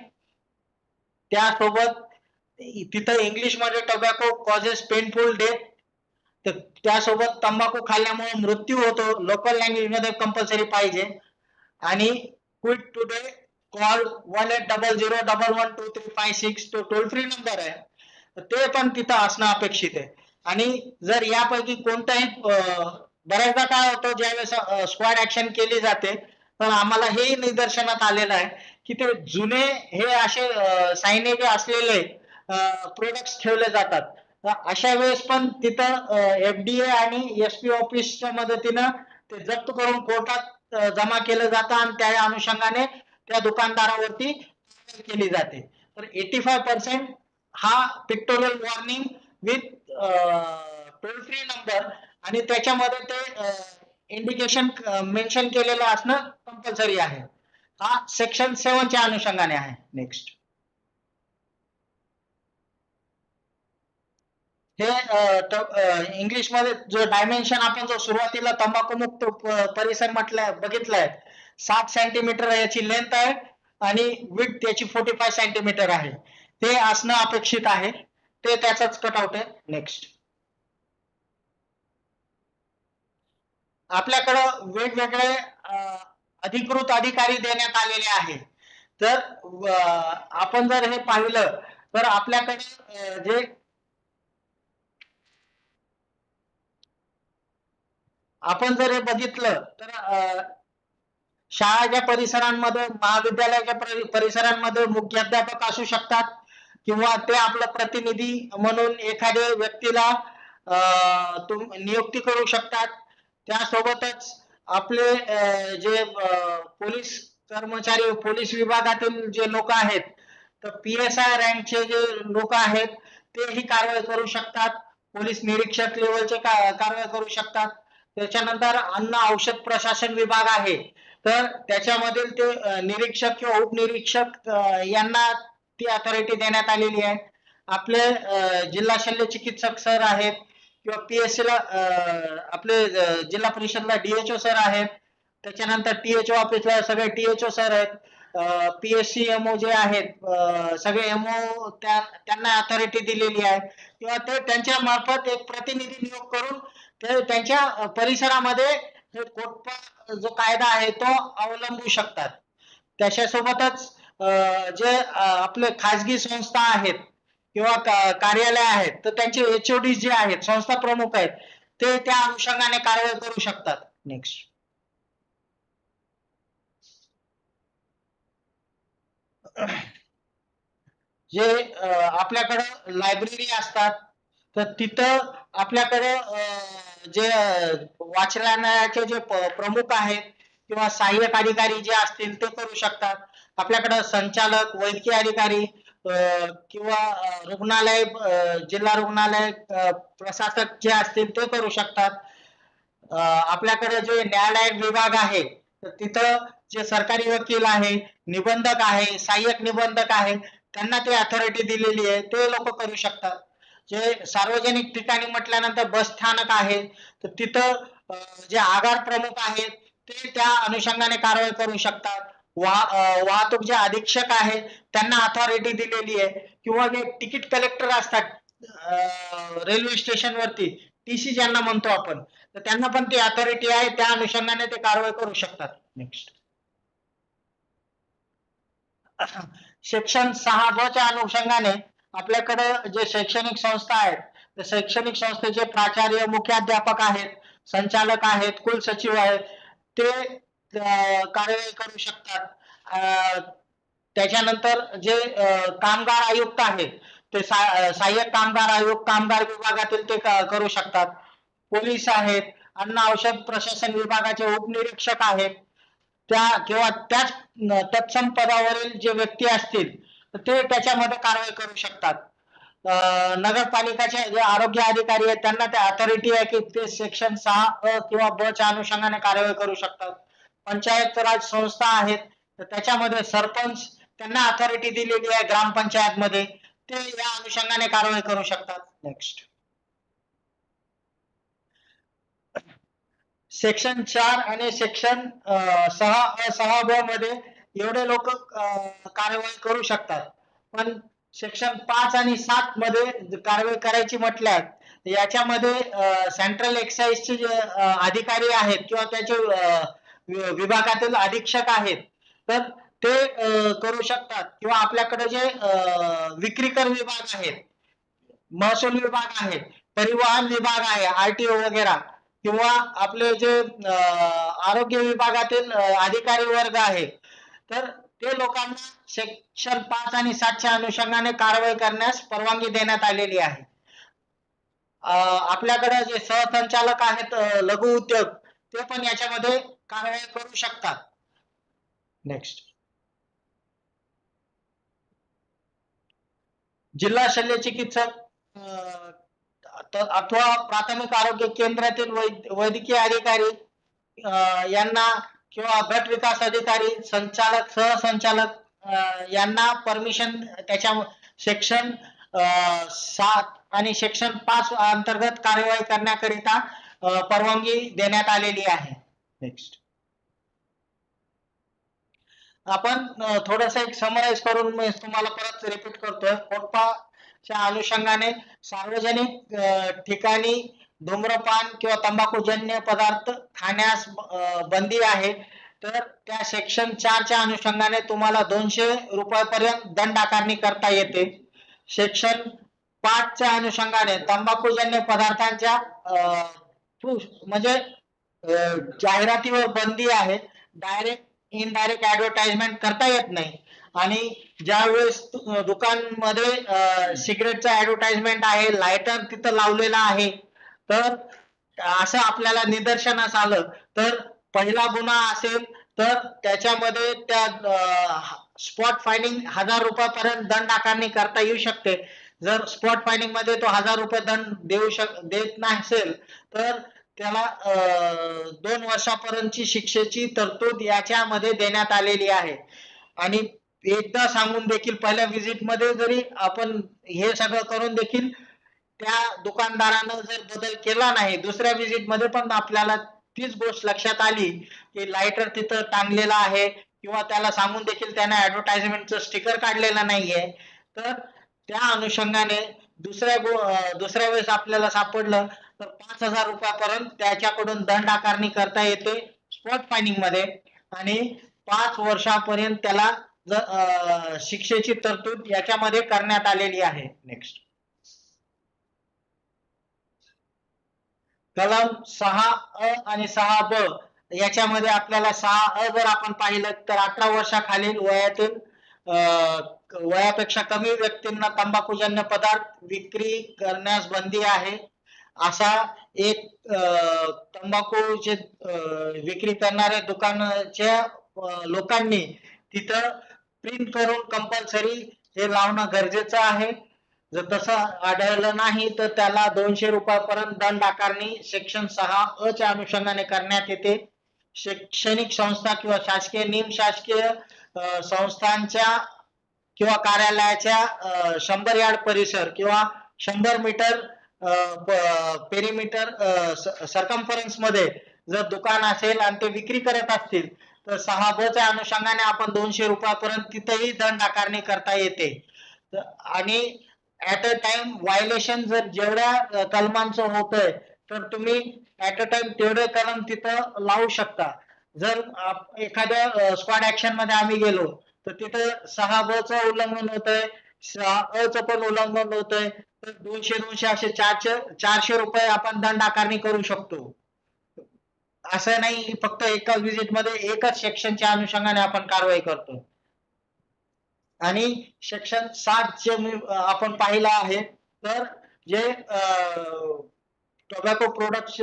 त्यासोबत तिथं इंग्लिश मध्ये टोबॅको कॉजेस पेनफुल डेथ, तर त्यासोबत तंबाखू खाल्ल्यामुळे मृत्यू होतो, लोकल लँग्वेज मध्ये कंपल्सरी पाहिजे आणि क्विट टुडे कॉल 1800112356 तो टोल फ्री नंबर आहे, ते पण तिथं असणं अपेक्षित आहे. आणि जर यापैकी कोणताही बऱ्याचदा काय होतं, ज्यावेळेस स्क्वॉड ऍक्शन केली जाते तर आम्हाला हे निदर्शनात आलेलं आहे की ते जुने हे असे सायनेज असलेले प्रोडक्ट्स ठेवले जातात. अशा वेळेस पण तिथं FDA आणि SP ऑफिसच्या मदतीनं ते जप्त करून कोर्टात जमा केलं जातं आणि त्या अनुषंगाने त्या दुकानदारावरती केली जाते. तर 85% हा pictorial warning with toll free number आणि त्याच्यामध्ये ते इंडिकेशन मेन्शन केलेलं असणं कंपल्सरी आहे. हा सेक्शन 7च्या अनुषंगाने आहे. नेक्स्ट. हे इंग्लिश मध्ये जो डायमेन्शन आपण जो सुरुवातीला तंबाखू मुक्त परिसर म्हटलंय बघितलाय, 7 सेंटीमीटर याची लेंथ आहे आणि विड्थ त्याची 45 सेंटीमीटर आहे. ते असणं अपेक्षित आहे, ते त्याचाच कटआउट आहे. नेक्स्ट. आपल्याकडं वेगवेगळे अधिकृत अधिकारी देण्यात आलेले आहे. तर आपण जर हे पाहिलं तर आपल्याकडे जे आपण जर हे बघितलं तर शाळाच्या परिसरांमध्ये, महाविद्यालयाच्या परिसरांमध्ये मुख्याध्यापक असू शकतात किंवा ते आपलं प्रतिनिधी म्हणून एखाद्या व्यक्तीला नियुक्ती करू शकतात. त्यासोबतच आपले जे पोलीस कर्मचारी, पोलीस विभागातील जे लोक आहेत, तर PSI रँकचे जे लोक आहेत ते ही कारवाई करू शकतात. पोलीस निरीक्षक लेवलचे कारवाई करू शकतात. त्याच्यानंतर अन्न औषध प्रशासन विभाग आहे, तर त्याच्यामधील ते निरीक्षक किंवा उपनिरीक्षक यांना ती अथॉरिटी देण्यात आलेली आहे. आपले जिल्हा शल्य चिकित्सक सर आहेत किंवा PSC ला आपले जिल्हा परिषदला DHO सर आहेत. त्याच्यानंतर THO ऑफिसला सगळे THO सर आहेत. PSC MO जे आहेत सगळे MO त्यांना अथॉरिटी दिलेली आहे किंवा ते त्यांच्या मार्फत एक प्रतिनिधी नियुक्त करून ते त्यांच्या परिसरामध्ये जो कायदा आहे तो अवलंबू शकतात. त्याच्यासोबतच जे आपले खाजगी संस्था आहेत किंवा कार्यालय आहेत, तर त्यांचे HOD जे आहेत, संस्था प्रमुख आहेत, ते त्या अनुषंगाने कारवाई करू शकतात. नेक्स्ट. जे आपल्याकडे लायब्ररी असतात, तर तिथं आपल्याकडे जे वाचनालयाचे जे प्रमुख आहेत किंवा सहाय्यक अधिकारी जे असतील ते करू शकतात. आपल्याकडे संचालक, वैद्यकीय अधिकारी, किंवा रुग्णालय, जिल्हा रुग्णालय प्रशासक जे असतील ते करू शकतात. आपल्याकडे जे न्यायालयीन विभाग आहे तर तिथं जे सरकारी वकील आहे, निबंधक आहे, सहाय्यक निबंधक आहे, त्यांना ते अथॉरिटी दिलेली आहे, ते लोक करू शकतात. जे सार्वजनिक ठिकाणी म्हटल्यानंतर बस स्थानक आहे तर तिथं जे आगार प्रमुख आहेत ते त्या अनुषंगाने कारवाई करू शकतात. वाहतूक जे अधीक्षक आहेत त्यांना अथॉरिटी दिलेली आहे, किंवा जे तिकीट कलेक्टर असतात रेल्वे स्टेशन वरती, टीसी ज्यांना म्हणतो आपण, तर त्यांना पण ती अथॉरिटी आहे, त्या अनुषंगाने ते कारवाई करू शकतात. नेक्स्ट, सेक्शन 6 च्या अनुषंगाने आपल्याकडे जे शैक्षणिक संस्था आहेत, तर शैक्षणिक संस्थेचे प्राचार्य, मुख्याध्यापक आहेत, संचालक आहेत, कुलसचिव आहेत, ते कार्यवाही करू शकतात. त्याच्यानंतर जे कामगार आयुक्त आहेत ते सहाय्यक कामगार आयुक्त कामगार विभागातील ते करू शकतात. पोलीस आहेत, अन्न औषध प्रशासन विभागाचे उपनिरीक्षक आहेत, त्या किंवा त्याच तत्सम पदावरील जे व्यक्ती असतील ते त्याच्यामध्ये कारवाई करू शकतात. नगरपालिकाचे जे आरोग्य अधिकारी आहेत त्यांना ते अथॉरिटी आहे की ते सेक्शन 6 किंवा ब च्या अनुषंगाने कारवाई करू शकतात. पंचायत राज संस्था आहेत तर त्याच्यामध्ये सरपंच, त्यांना अथॉरिटी दिलेली आहे ग्रामपंचायत मध्ये, ते या अनुषंगाने कारवाई करू शकतात. नेक्स्ट, सेक्शन 4 आणि सेक्शन 6 मध्ये एवढे लोक कारवाई करू शकतात. पण सेक्शन 5 आणि 7 मध्ये कारवाई करायची म्हटल्यास याच्यामध्ये सेंट्रल एक्साइजचे जे अधिकारी आहेत किंवा त्याचे विभागातील अधीक्षक आहेत तर ते करू शकतात. किंवा आपल्याकडे जे विक्रीकर विभाग आहेत, महसूल विभाग आहे, परिवहन विभाग आहे, आरटीओ वगैरे, किंवा आपले जे आरोग्य विभागातील अधिकारी वर्ग आहे तर ते लोकांना सेक्शन 5 आणि 7 च्या अनुषंगाने कारवाई करण्यास परवानगी देण्यात आलेली आहे. आपल्याकडे जे सहसंचालक आहेत लघु उद्योग, ते पण याच्यामध्ये कारवाई करू शकतात. नेक्स्ट, जिल्हा शल्य चिकित्सक अथवा प्राथमिक आरोग्य केंद्रातील वैद्यकीय अधिकारी यांना, किंवा गट विकास अधिकारी, संचालक, सहसंचालक यांना परमिशन त्याच्या सेक्शन 7 आणि सेक्शन 5 अंतर्गत कार्यवाही करण्याकरिता परवानगी देण्यात आलेली आहे. नेक्स्ट, आपण थोडस एक समराइज करून मी तुम्हाला परत रिपीट करतोय. कोटपाच्या अनुषंगाने सार्वजनिक ठिकाणी धूम्रपान किंवा तंबाखूजन्य पदार्थ खाण्यास बंदी आहे, तर त्या सेक्शन 4 च्या अनुषंगाने तुम्हाला 200 रुपयापर्यंत दंड आकारणी करता येते. सेक्शन 5 च्या अनुषंगाने तंबाखूजन्य पदार्थांच्या म्हणजे जाहिरातीवर बंदी आहे, डायरेक्ट इनडायरेक्ट ऍडव्हर्टाइजमेंट करता येत नाही. आणि ज्या वेळेस दुकानमध्ये सिगरेटचा ऍडव्हर्टाइजमेंट आहे, लायटर तिथं लावलेला आहे, तर असं आपल्याला निदर्शनास आलं तर पहिला गुन्हा असेल तर त्याच्यामध्ये त्या स्पॉट फायनिंग 1000 रुपयापर्यंत दंड आकारणी करता येऊ शकते. जर स्पॉट फायनिंग मध्ये तो 1000 रुपये दंड देत नसेल तर त्याला 2 वर्षापर्यंतची शिक्षेची तरतूद याच्यामध्ये देण्यात आलेली आहे. आणि एकदा सांगून देखील पहिल्या व्हिजिट मध्ये जरी आपण हे सगळं करून देखील त्या दुकानदारानं जर बदल केला नाही, दुसऱ्या व्हिजिट मध्ये पण आपल्याला तीच गोष्ट लक्षात आली की लायटर तिथं टांगलेला आहे किंवा त्याला सांगून देखील त्याने ऍडव्हर्टाइजमेंटचं स्टिकर काढलेलं नाहीये, तर त्या अनुषंगाने दुसऱ्या वेळेस आपल्याला सापडलं तर 5000 रुपयापर्यंत त्याच्याकडून दंड आकारणी करता येते स्पॉट फायनिंग मध्ये, आणि 5 वर्षापर्यंत त्याला शिक्षेची तरतूद याच्यामध्ये करण्यात आलेली आहे. नेक्स्ट, कलम 6 आणि 6 याच्यामध्ये आपल्याला 6 जर आपण पाहिलं तर 18 वर्षाखालील वयातील वयापेक्षा कमी व्यक्तींना तंबाखूजन्य पदार्थ विक्री करण्यास बंदी आहे. असा एक तंबाखूचे विक्री करणाऱ्या दुकानाच्या लोकांनी तिथं प्रिंट करून कंपल्सरी हे लावणं गरजेचं आहे. जर तसं आढळलं नाही तर त्याला 200 रुपयापर्यंत दंड आकारणी सेक्शन 6 च्या अनुषंगाने करण्यात येते. शैक्षणिक संस्था किंवा शासकीय निमशासकीय संस्थांच्या किंवा कार्यालयाच्या 100 यार्ड परिसर किंवा 100 मीटर पेरिमीटर सर्कम्फरन्स मध्ये जर दुकान असेल आणि ते विक्री करत असतील तर 6 च्या अनुषंगाने आपण 200 रुपयापर्यंत तिथेही दंड आकारणी करता येते. आणि ऍट अ टाइम व्हायलेशन जर जेवढ्या कलमांचं होतंय तर तुम्ही ऍट अ टाइम तेवढे कलम तिथं लावू शकता. जर एखाद्या स्क्वॉड ऍक्शन मध्ये आम्ही गेलो तर तिथं 6 चं उल्लंघन होतंय, 6 चं पण उल्लंघन होतंय, तर 200 असे 400 रुपये आपण दंड आकारणी करू शकतो. असं नाही फक्त एका विजिट मध्ये एकच सेक्शनच्या अनुषंगाने आपण कारवाई करतो. आणि सेक्शन 7 जे आपण पाहिलं आहे तर जे टोबॅको प्रोडक्ट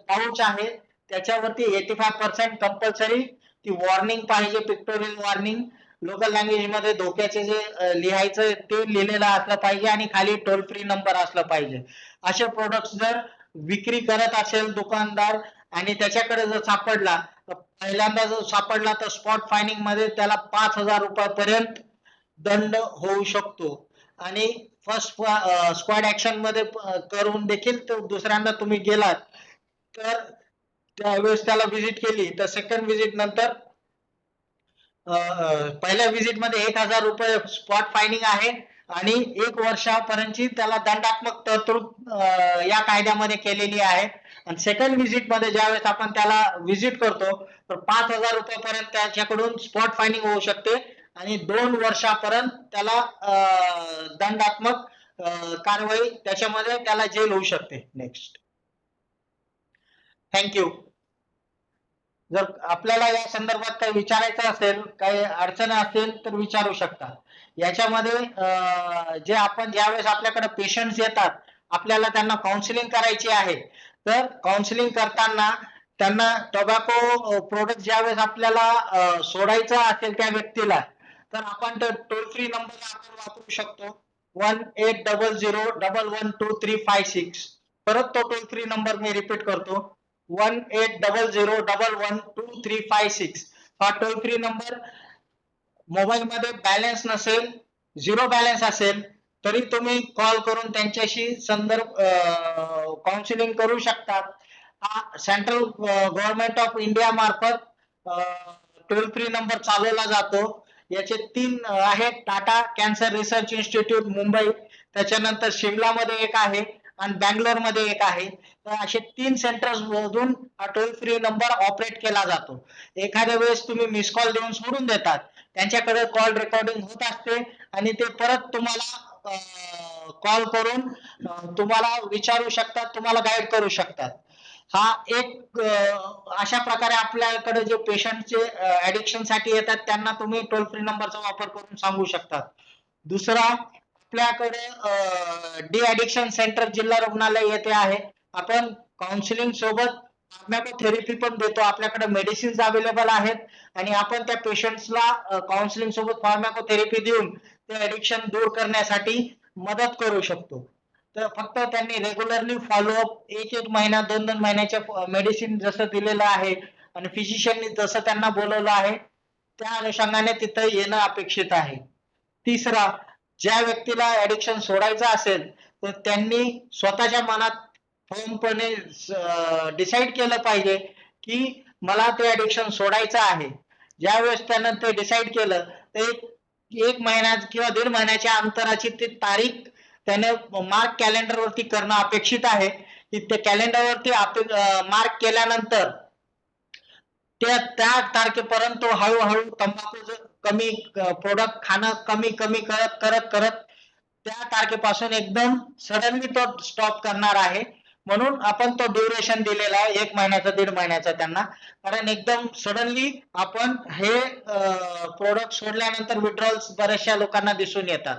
पाऊच आहे त्याच्यावरती 85% कंपल्सरी ती वॉर्निंग पाहिजे, पिक्टोरियल वॉर्निंग लोकल लँग्वेज मध्ये धोक्याचे जे लिहायचं ते लिहिलेलं असलं पाहिजे आणि खाली टोल फ्री नंबर असला पाहिजे. असे प्रोडक्ट जर विक्री करत असेल दुकानदार आणि त्याच्याकडे जर सापडला तर पहिल्यांदा जर सापडला तर स्पॉट फायनिंग मध्ये त्याला 5,000 रुपयापर्यंत दंड होऊ शकतो. आणि फर्स्ट स्क्वॉड ऍक्शन मध्ये करून देखील तो दुसऱ्यांदा तुम्ही गेलात तर त्यावेळेस त्याला व्हिजिट केली तर सेकंड व्हिजिट नंतर पहिल्या व्हिजिट मध्ये 1,000 रुपये स्पॉट फायनिंग आहे आणि 1 वर्षापर्यंतची त्याला दंडात्मक तरतूद या कायद्यामध्ये केलेली आहे. आणि सेकंड व्हिजिट मध्ये ज्यावेळेस आपण त्याला व्हिजिट करतो तर 5,000 रुपयापर्यंत त्याच्याकडून स्पॉट फायनिंग होऊ शकते आणि 2 वर्षापर्यंत त्याला दंडात्मक कारवाई त्याच्यामध्ये त्याला जेल होऊ शकते. नेक्स्ट. थँक्यू. जर आपल्याला या संदर्भात काही विचारायचं असेल, काही अडचण असेल तर विचारू शकता. याच्यामध्ये जे आपण ज्यावेळेस आपल्याकडे पेशंट्स येतात आपल्याला त्यांना काउन्सिलिंग करायची आहे तर काउन्सिलिंग करताना त्यांना टोबॅको प्रोडक्ट ज्यावेळेस आपल्याला सोडायचं असेल त्या व्यक्तीला तर आपण टोल फ्री नंबर आपण वापरू शकतो 1800112356. परत तो टोल फ्री नंबर मी रिपीट करतो 1800112356. हा टोल फ्री नंबर मोबाईल मध्ये बॅलन्स नसेल, 0 बॅलन्स असेल तरी तुम्ही कॉल करून त्यांच्याशी संदर्भ काउन्सिलिंग करू शकता. हा सेंट्रल गव्हर्नमेंट ऑफ इंडिया मार्फत टोल फ्री नंबर चालवला जातो. याचे 3 आहेत, Tata cancer research institute Mumbai, त्याच्यानंतर शिमलामध्ये एक आहे आणि बँगलोर मध्ये एक आहे. तर असे 3 सेंटर्स मधून हा टोल फ्री नंबर ऑपरेट केला जातो. एखाद्या वेळेस तुम्ही मिस कॉल देऊन सोडून देतात, त्यांच्याकडे कॉल रेकॉर्डिंग होत असते आणि ते परत तुम्हाला कॉल करून तुम्हाला विचारू शकतात, तुम्हाला गाईड करू शकतात. हा एक अशा प्रकारे आपल्याकडे जे पेशंटचे ऍडिक्शन साठी येतात त्यांना तुम्ही टोल फ्री नंबरचा वापर करून सांगू शकता. दुसरा आपल्याकडे डी ऍडिक्शन सेंटर जिल्हा रुग्णालय येथे आहे. आपण काउन्सिलिंग सोबत फार्माकोथेरपी पण देतो. आपल्याकडे मेडिसिन्स अवेलेबल आहेत आणि आपण त्या पेशंट्सला काउन्सिलिंग सोबत फार्माकोथेरपी देऊन ते ऍडिक्शन दूर करण्यासाठी मदत करू शकतो. तर फक्त त्यांनी रेग्युलरली फॉलोअप 1 महिना 2 महिन्याच्या मेडिसिन जसं दिलेलं आहे आणि फिजिशियननी जसं त्यांना बोलवलं आहे त्या अनुषंगाने तिथं येणं अपेक्षित आहे. तिसरा, ज्या व्यक्तीला ऍडिक्शन सोडायचं असेल तर त्यांनी स्वतःच्या मनात ठामपणे डिसाईड केलं पाहिजे की मला ते ऍडिक्शन सोडायचं आहे. ज्यावेळेस त्यानं ते डिसाईड केलं ते 1 महिना किंवा 1.5 महिन्याच्या अंतराची ती तारीख त्याने मार्क कॅलेंडर वरती करणं अपेक्षित आहे की त्या कॅलेंडरवरती मार्क केल्यानंतर त्या तारखेपर्यंत तो हळूहळू तंबाखू कमी प्रोडक्ट खाणं कमी कमी करत त्या तारखेपासून एकदम सडनली तो स्टॉप करणार आहे. म्हणून आपण तो ड्युरेशन दिलेला आहे 1 महिन्याचा 1.5 महिन्याचा त्यांना. कारण एकदम सडनली आपण हे प्रोडक्ट सोडल्यानंतर विड्रॉल्स बऱ्याचशा लोकांना दिसून येतात.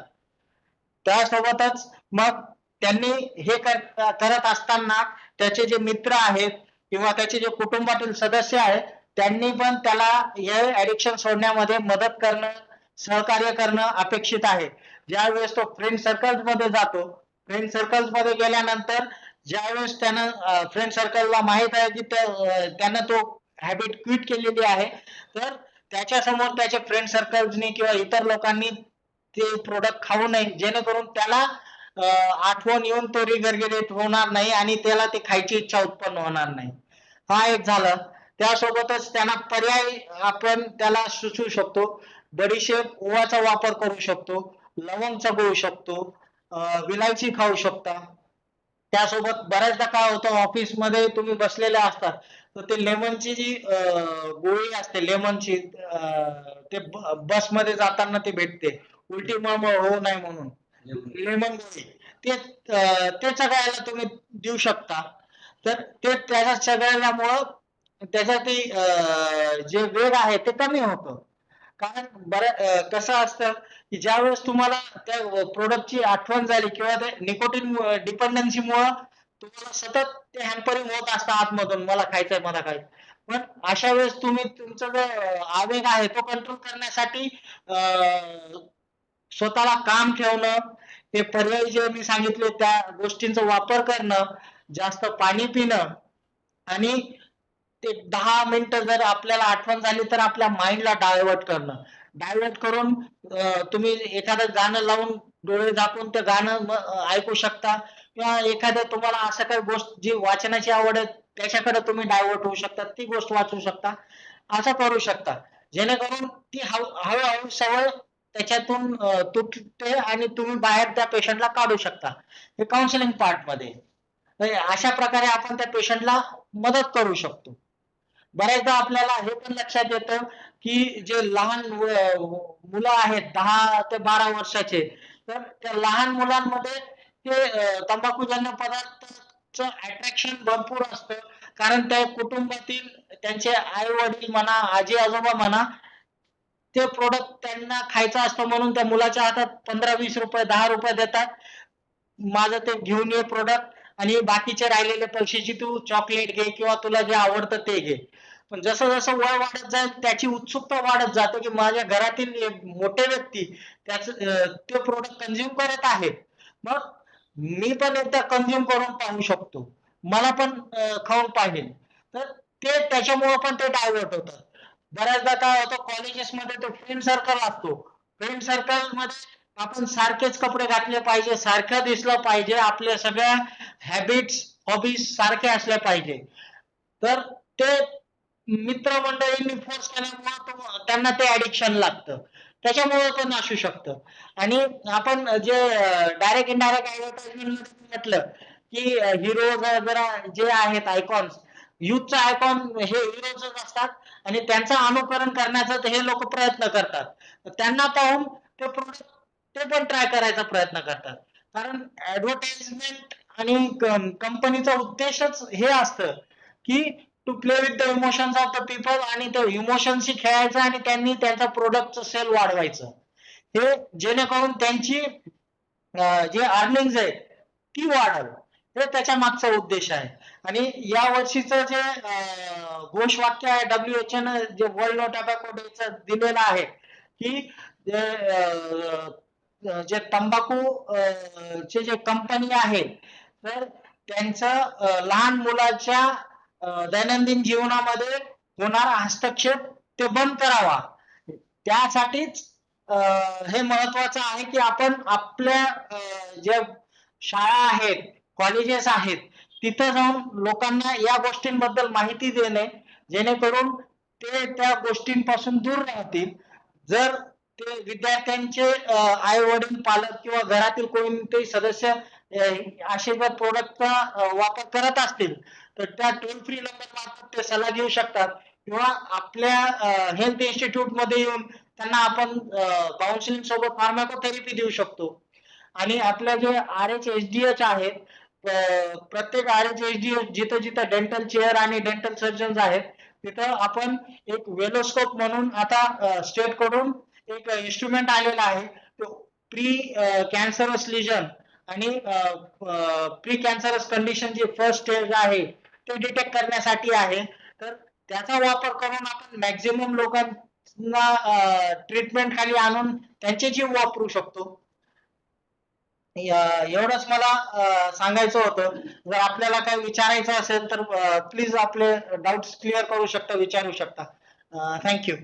त्यासोबतच मग त्यांनी हे करत असताना त्याचे जे मित्र आहेत किंवा त्याचे जे कुटुंबातील सदस्य आहेत त्यांनी पण त्याला हे ऍडिक्शन सोडण्यामध्ये मदत करणं सहकार्य करणं अपेक्षित आहे. ज्यावेळेस तो फ्रेंड सर्कल्स मध्ये जातो, फ्रेंड सर्कल्स मध्ये गेल्यानंतर ज्यावेळेस त्यानं फ्रेंड सर्कलला माहित आहे की त्यानं तो हॅबिट क्विट केलेली आहे, तर त्याच्या समोर त्याच्या फ्रेंड सर्कल्सनी किंवा इतर लोकांनी ते प्रोडक्ट खाऊ नये, जेणेकरून त्याला आठवण येऊन तो रिगर्गेट होणार नाही आणि त्याला ते खायची इच्छा उत्पन्न होणार नाही. हा एक झालं. त्यासोबतच त्यांना पर्याय आपण त्याला सुचवू शकतो. बडीशेप, ओवाचा वापर करू शकतो, लवंग चघळू शकतो, विलायची खाऊ शकता. त्यासोबत बऱ्याचदा काय होतं, ऑफिसमध्ये तुम्ही बसलेले असतात, तर ते लेमनची जी गोळी असते लेमनची, ते बसमध्ये जाताना ती भेटते, उलटी मळमळ होऊ नये म्हणून लेमन गोळी, ते ते चघळायला तुम्ही देऊ शकता. तर ते त्याच्या चघळल्यामुळं त्याच्या ते जे वेग आहे ते कमी होतं. कारण कसं असतं की ज्यावेळेस तुम्हाला त्या प्रोडक्टची आठवण झाली किंवा ते निकोटीन डिपेंडन्सीमुळं तुम्हाला सतत ते हॅम्परिंग होत असतं आतमधून, मला खायचंय मला खायचं. पण अशा वेळेस तुम्ही तुमचा जो आवेग आहे तो कंट्रोल करण्यासाठी स्वतःला काम ठेवणं, हे पर्याय जे मी सांगितले त्या गोष्टींचा वापर करणं, जास्त पाणी पिणं आणि ते 10 मिनिटं जर आपल्याला आठवण झाली तर आपल्या माइंडला डायव्हर्ट करणं. डायव्हर्ट करून तुम्ही एखादं गाणं लावून डोळे झाकून ते गाणं ऐकू शकता किंवा एखादं तुम्हाला असं काही गोष्ट जी वाचनाची आवड आहे त्याच्याकडे तुम्ही डायव्हर्ट होऊ शकता, ती गोष्ट वाचू शकता, असं करू शकता. जेणेकरून ती हळूहळू सवय त्याच्यातून तुटते आणि तुम्ही बाहेर त्या पेशंटला काढू शकता. हे काउन्सिलिंग पार्टमध्ये. तर अशा प्रकारे आपण त्या पेशंटला मदत करू शकतो. बऱ्याचदा आपल्याला हे पण लक्षात येतं की जे लहान मुलं आहेत 10 ते 12 वर्षाचे, तर त्या लहान मुलांमध्ये ते तंबाखूजन्य पदार्थाचं अट्रॅक्शन भरपूर असतं. कारण त्या कुटुंबातील त्यांचे आई वडील म्हणा, आजी आजोबा म्हणा, ते प्रोडक्ट त्यांना खायचं असतं म्हणून त्या मुलाच्या हातात 15-20 रुपये, 10 रुपये देतात. माझं ते घेऊन ये प्रोडक्ट आणि बाकीचे राहिलेले पैशाची तू चॉकलेट घे किंवा तुला जे आवडतं ते घे. पण जसं जसं वय वाढत जाईल त्याची उत्सुकता वाढत जाते की माझ्या घरातील मोठे व्यक्ती ते प्रोडक्ट कंझ्युम करत आहेत, मग मी पण एकदा कंझ्युम करून पाहू शकतो, मला पण खाऊन पाहिजे. तर ते त्याच्यामुळे पण ते डायव्हर्ट होतं. बऱ्याचदा काय होतं, कॉलेजेसमध्ये तो फ्रेंड सर्कल असतो, फ्रेंड सर्कल मध्ये आपण सारखेच कपडे घातले पाहिजे, सारखं दिसलं पाहिजे, आपल्या सगळ्या हॅबिट्स हॉबीज सारख्या असल्या पाहिजे. तर ते मित्रमंडळींनी फोर्स केल्यामुळे त्यांना ते ऍडिक्शन लागतं, त्याच्यामुळे पण असू शकतं. आणि आपण जे डायरेक्ट इनडायरेक्ट ऍडव्हर्टाइजमेंट मध्ये म्हटलं की हिरो जरा जे आहेत आयकॉन्स, युथचा आयकॉन हे हिरोजच असतात आणि त्यांचं अनुकरण करण्याचा हे लोक प्रयत्न करतात. त्यांना पाहून ते प्रोडक्ट ते पण ट्राय करायचा प्रयत्न करतात. कारण ऍडव्हर्टाइजमेंट आणि कंपनीचा उद्देशच हे असतं की to play with the emotions of the people आणि त्या इमोशनशी खेळायचं आणि त्यांनी त्यांचा प्रोडक्टचं सेल वाढवायचं, हे जेणेकरून त्यांची जे अर्निंग आहे ती वाढल, हे त्याच्या मागचा उद्देश आहे. आणि या वर्षीचं जे घोषवाक्य आहे WHO न जे वर्ल्ड नो टोबॅको डेचं दिलेलं आहे की जे तंबाखू चे जे कंपनी आहे, तर त्यांचं लहान मुलाच्या दैनंदिन जीवनामध्ये होणारा हस्तक्षेप ते बंद करावा. त्यासाठीच हे महत्वाचं आहे की आपण आपल्या ज्या शाळा आहेत, कॉलेजेस आहेत, तिथं जाऊन लोकांना या गोष्टींबद्दल माहिती देणे, जेणेकरून ते त्या गोष्टींपासून दूर राहतील. जर ते विद्यार्थ्यांचे आई वडील पालक किंवा घरातील कोणतेही सदस्य असे जर प्रोडक्टचा वापर करत असतील तर त्या टोल फ्री नंबर मार्फत ते सल्ला घेऊ शकतात किंवा आपल्या हेल्थ इन्स्टिट्यूट मध्ये येऊन त्यांना आपण काउन्सिलिंग सोबत फार्माकोथेरपी देऊ शकतो. आणि आपल्या जे RHHDH आहेत, प्रत्येक RHHDH जिथं जिथं डेंटल चेअर आणि डेंटल सर्जन्स आहेत तिथं आपण एक वेलोस्कोप म्हणून आता स्टेट कडून एक इन्स्ट्रुमेंट आलेला आहे, तो प्री कॅन्सरस लिजन आणि प्री कॅन्सरस कंडिशन जी फर्स्ट स्टेज आहे ते डिटेक्ट करण्यासाठी आहे. तर त्याचा वापर करून आपण मॅक्झिमम लोकांना ट्रीटमेंट खाली आणून त्यांचे जीव वापरू शकतो. एवढंच मला सांगायचं होतं. जर आपल्याला काही विचारायचं असेल तर प्लीज आपले डाउट्स क्लिअर करू शकता, विचारू शकता. Thank you.